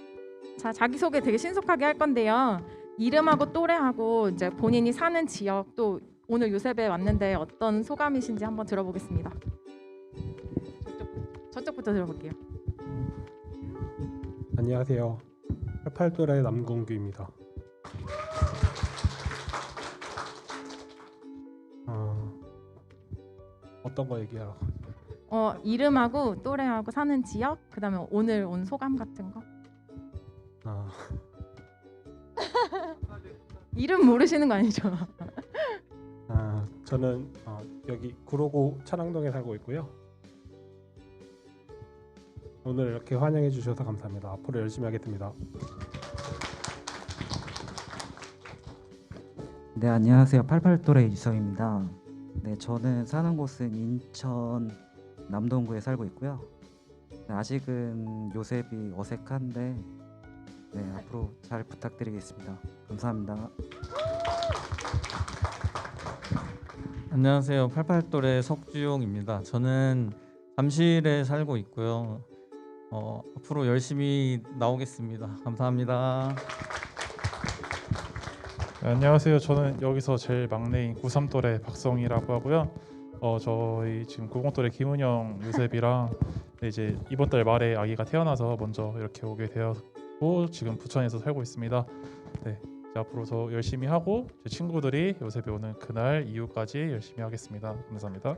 자, 자기소개 되게 신속하게 할 건데요. 이름하고 또래하고 이제 본인이 사는 지역, 또 오늘 요셉에 왔는데 어떤 소감이신지 한번 들어보겠습니다. 저쪽부터 들어볼게요. 안녕하세요. 88또래 남궁규입니다. 어떤 거 얘기하라고? 이름하고 또래하고 사는 지역, 그다음에 오늘 온 소감 같은 거. 이름 모르시는 거 아니죠? 저는 여기 구로구 천왕동에 살고 있고요. 오늘 이렇게 환영해 주셔서 감사합니다. 앞으로 열심히 하겠습니다. 네, 안녕하세요. 88또래 유성입니다. 네, 저는 사는 곳은 인천 남동구에 살고 있고요. 네, 아직은 요셉이 어색한데 네, 앞으로 잘 부탁드리겠습니다. 감사합니다. 안녕하세요. 88또래 석주용입니다. 저는 잠실에 살고 있고요. 앞으로 열심히 나오겠습니다. 감사합니다. 네, 안녕하세요. 저는 여기서 제일 막내인 93또래 박성희라고 하고요. 저희 지금 90또래 김은영 요셉이랑 이제 이번 달 말에 아기가 태어나서 먼저 이렇게 오게 되었고 지금 부천에서 살고 있습니다. 네, 이제 앞으로 더 열심히 하고 제 친구들이 요셉이 오는 그날 이후까지 열심히 하겠습니다. 감사합니다.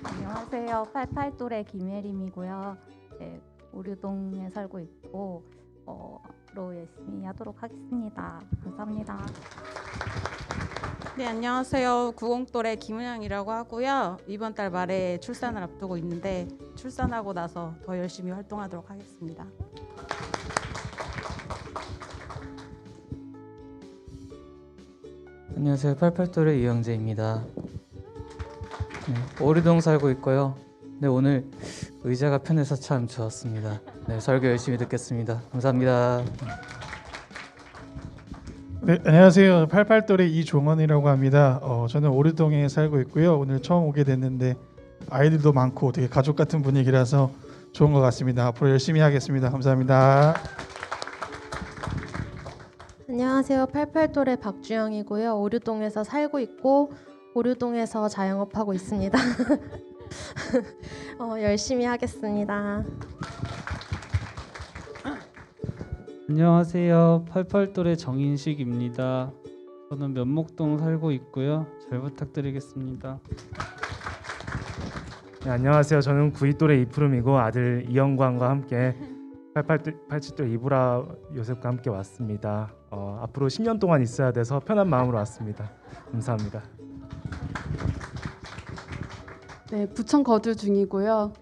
안녕하세요. 88또래 김예림이고요. 네, 오류동에 살고 있고 앞으로 열심히 하도록 하겠습니다. 감사합니다. 네, 안녕하세요. 90또래 김은영이라고 하고요. 이번 달 말에 출산을 앞두고 있는데 출산하고 나서 더 열심히 활동하도록 하겠습니다. 안녕하세요. 88또래 이영재입니다. 네, 오류동 살고 있고요. 네, 오늘 의자가 편해서 참 좋았습니다. 네, 설교 열심히 듣겠습니다. 감사합니다. 네, 안녕하세요. 88또래 이종원이라고 합니다. 저는 오류동에 살고 있고요. 오늘 처음 오게 됐는데 아이들도 많고 되게 가족 같은 분위기라서 좋은 것 같습니다. 앞으로 열심히 하겠습니다. 감사합니다. 안녕하세요. 88또래 박주영이고요. 오류동에서 살고 있고 오류동에서 자영업하고 있습니다. 열심히 하겠습니다. 안녕하세요. 88또래 정인식입니다. 저는 면목동 살고 있고요. 잘 부탁드리겠습니다. 네, 안녕하세요. 저는 92또래 이푸름이고 아들 이영광과 함께 87또래 이보라 요셉과 함께 왔습니다. 앞으로 10년 동안 있어야 돼서 편한 마음으로 왔습니다. 감사합니다. 네, 부천 거주 중이고요.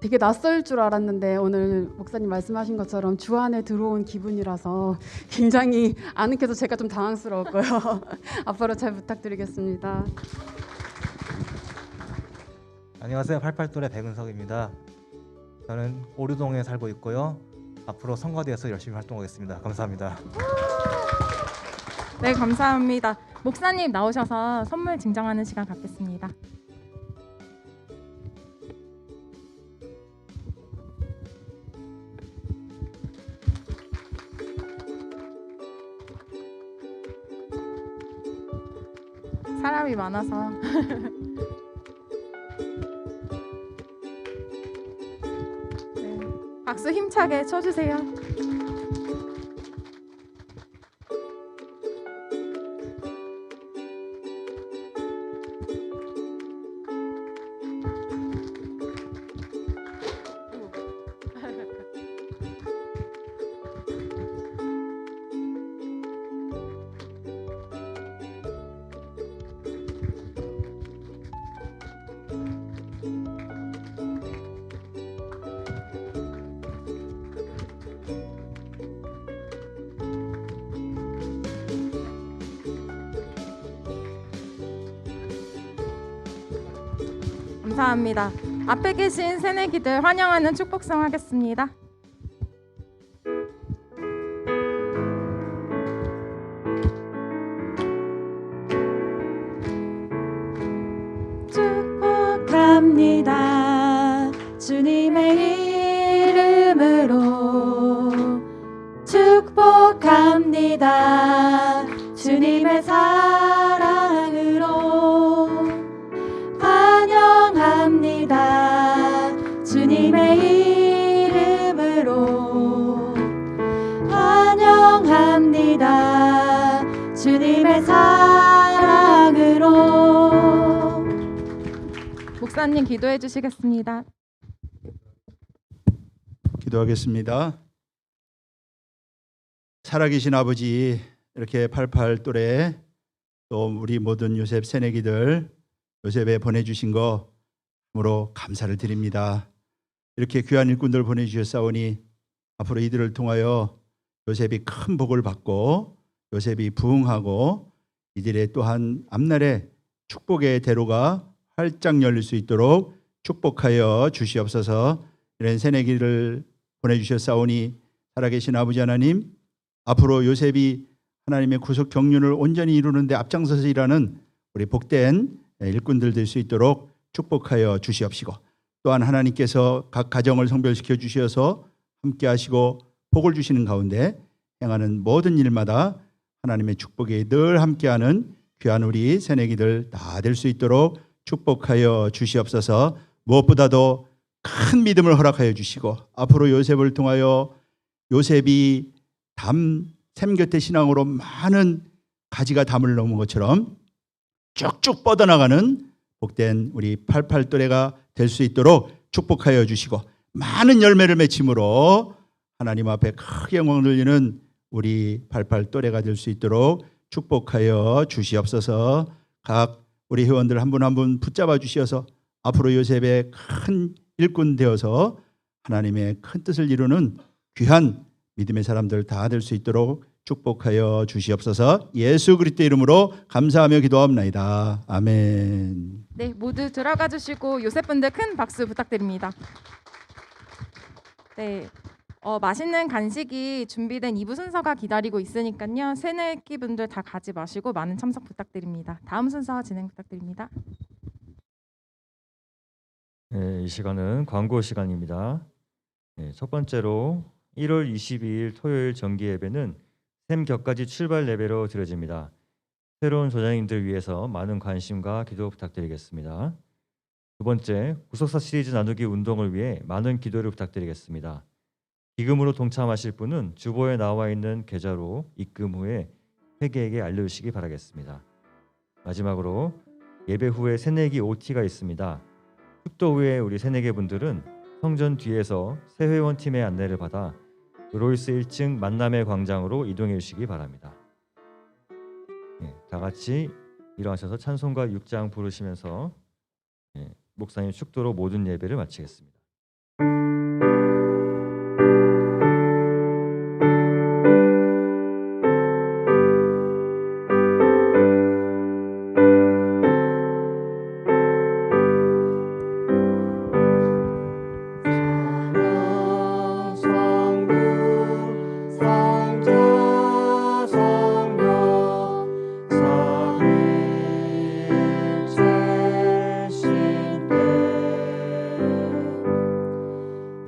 되게 낯설 줄 알았는데 오늘 목사님 말씀하신 것처럼 주 안에 들어온 기분이라서 굉장히 아늑해서 제가 좀 당황스러웠고요. 앞으로 잘 부탁드리겠습니다. 안녕하세요. 88또래 백은석입니다. 저는 오류동에 살고 있고요. 앞으로 성가대에서 열심히 활동하겠습니다. 감사합니다. 네, 감사합니다. 목사님 나오셔서 선물 증정하는 시간 갖겠습니다. 사람이 많아서. 네, 박수 힘차게 쳐주세요. 감사합니다. 앞에 계신 새내기들 환영하는 축복성 하겠습니다. 축복합니다. 주님의 이름으로 축복합니다. 주님의 사랑으로 환영합니다. 주님의 이름으로 환영합니다. 주님의 사랑으로. 목사님 기도해 주시겠습니다. 기도하겠습니다. 살아계신 아버지, 이렇게 88 또래 또 우리 모든 요셉 새내기들 요셉에 보내주신 거로 감사를 드립니다. 이렇게 귀한 일꾼들 보내주셨사오니 앞으로 이들을 통하여 요셉이 큰 복을 받고 요셉이 부흥하고 이들의 또한 앞날에 축복의 대로가 활짝 열릴 수 있도록 축복하여 주시옵소서. 이런 새내기를 보내주셨사오니 살아계신 아버지 하나님, 앞으로 요셉이 하나님의 구속 경륜을 온전히 이루는 데 앞장서서 일하는 우리 복된 일꾼들 될 수 있도록 축복하여 주시옵시고, 또한 하나님께서 각 가정을 성별시켜 주셔서 함께 하시고 복을 주시는 가운데 행하는 모든 일마다 하나님의 축복이 늘 함께하는 귀한 우리 새내기들 다 될 수 있도록 축복하여 주시옵소서. 무엇보다도 큰 믿음을 허락하여 주시고, 앞으로 요셉을 통하여 요셉이 샘 곁에 신앙으로 많은 가지가 담을 넘은 것처럼 쭉쭉 뻗어나가는 복된 우리 88 또래가 될 수 있도록 축복하여 주시고, 많은 열매를 맺힘으로 하나님 앞에 크게 영광 돌리는 우리 88 또래가 될 수 있도록 축복하여 주시옵소서. 각 우리 회원들 한 분 한 분 붙잡아 주시어서 앞으로 요셉의 큰 일꾼 되어서 하나님의 큰 뜻을 이루는 귀한 믿음의 사람들 다 될 수 있도록 축복하여 주시옵소서. 예수 그리스도 이름으로 감사하며 기도합나이다. 아멘. 네, 모두 들어가 주시고 요셉분들 큰 박수 부탁드립니다. 네, 맛있는 간식이 준비된 2부 순서가 기다리고 있으니까요. 새내기분들 다 가지 마시고 많은 참석 부탁드립니다. 다음 순서 진행 부탁드립니다. 네, 이 시간은 광고 시간입니다. 네, 첫 번째로 1월 22일 토요일 정기 예배는 샘 격가지 출발 예배로 드려집니다. 새로운 조장님들 위해서 많은 관심과 기도 부탁드리겠습니다. 두 번째, 구속사 시리즈 나누기 운동을 위해 많은 기도를 부탁드리겠습니다. 기금으로 동참하실 분은 주보에 나와 있는 계좌로 입금 후에 회계에게 알려주시기 바라겠습니다. 마지막으로 예배 후에 새내기 OT가 있습니다. 축도 후에 우리 새내기 분들은 성전 뒤에서 새 회원팀의 안내를 받아 로이스 1층 만남의 광장으로 이동해 주시기 바랍니다. 네, 다 같이 일어나셔서 찬송가 6장 부르시면서 목사님 축도로 모든 예배를 마치겠습니다.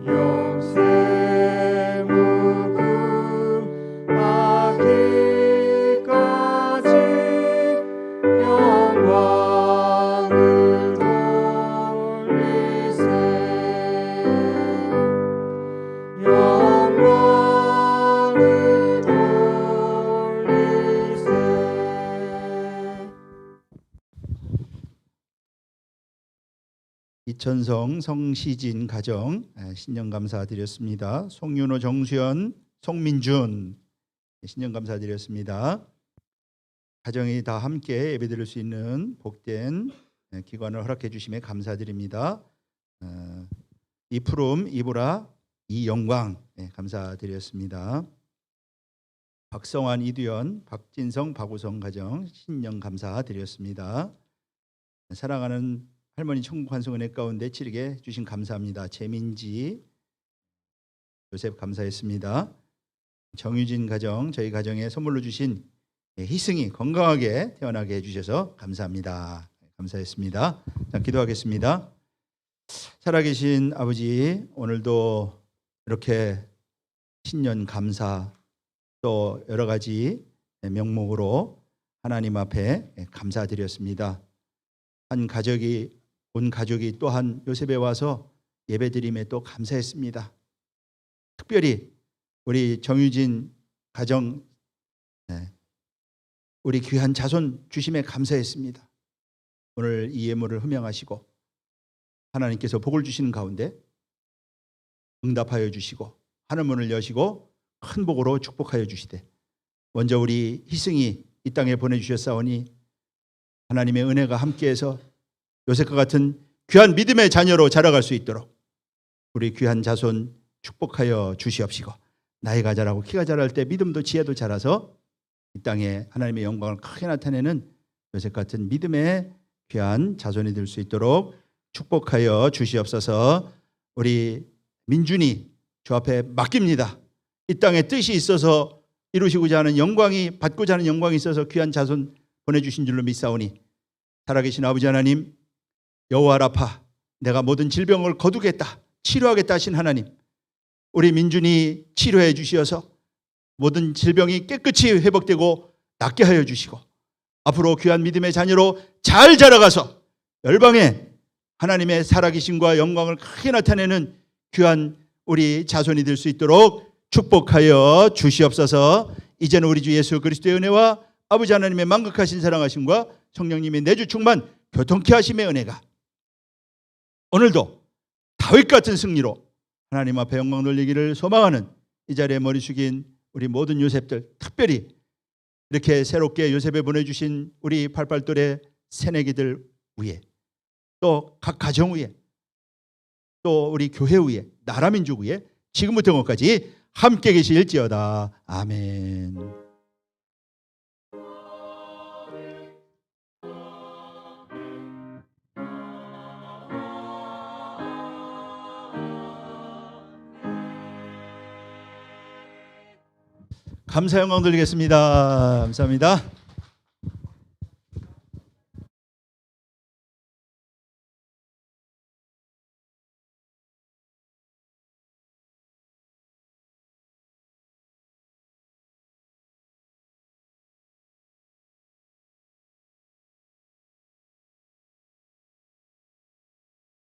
요 이천성 성시진 가정 신년 감사드렸습니다. 송윤호 정수연 송민준 신년 감사드렸습니다. 가정이 다 함께 예배드릴 수 있는 복된 기관을 허락해 주심에 감사드립니다. 이푸름 이보라 이영광 감사드렸습니다. 박성환 이두연 박진성 박우성 가정 신년 감사드렸습니다. 사랑하는 할머니 천국 환송은혜 가운데 치르게 주신 감사합니다. 재민지 요셉 감사했습니다. 정유진 가정 저희 가정에 선물로 주신 희승이 건강하게 태어나게 해주셔서 감사합니다. 감사했습니다. 자, 기도하겠습니다. 살아계신 아버지, 오늘도 이렇게 신년 감사 또 여러 가지 명목으로 하나님 앞에 감사드렸습니다. 온 가족이 또한 요셉에 와서 예배드림에 또 감사했습니다. 특별히 우리 정유진 가정 우리 귀한 자손 주심에 감사했습니다. 오늘 이 예물을 흠양하시고 하나님께서 복을 주시는 가운데 응답하여 주시고 하늘문을 여시고 큰 복으로 축복하여 주시되 먼저 우리 희승이 이 땅에 보내주셨사오니 하나님의 은혜가 함께해서 요셉과 같은 귀한 믿음의 자녀로 자라갈 수 있도록 우리 귀한 자손 축복하여 주시옵시고 나이가 자라고 키가 자랄 때 믿음도 지혜도 자라서 이 땅에 하나님의 영광을 크게 나타내는 요셉 같은 믿음의 귀한 자손이 될 수 있도록 축복하여 주시옵소서. 우리 민준이 주 앞에 맡깁니다. 이 땅에 뜻이 있어서 이루시고자 하는 영광이 받고자 하는 영광이 있어서 귀한 자손 보내주신 줄로 믿사오니 살아계신 아버지 하나님 여호와 라파 내가 모든 질병을 거두겠다 치료하겠다 하신 하나님 우리 민준이 치료해 주시어서 모든 질병이 깨끗이 회복되고 낫게 하여 주시고 앞으로 귀한 믿음의 자녀로 잘 자라가서 열방에 하나님의 살아계심과 영광을 크게 나타내는 귀한 우리 자손이 될 수 있도록 축복하여 주시옵소서. 이제는 우리 주 예수 그리스도의 은혜와 아버지 하나님의 만극하신 사랑하심과 성령님의 내주 충만 교통케 하심의 은혜가 오늘도 다윗 같은 승리로 하나님 앞에 영광 돌리기를 소망하는 이 자리에 머리 숙인 우리 모든 요셉들, 특별히 이렇게 새롭게 요셉에 보내주신 우리 88돌의 새내기들 위에 또 각 가정 위에 또 우리 교회 위에 나라 민족 위에 지금부터 영원까지 함께 계실지어다. 아멘. 감사 영광 돌리겠습니다. 감사합니다.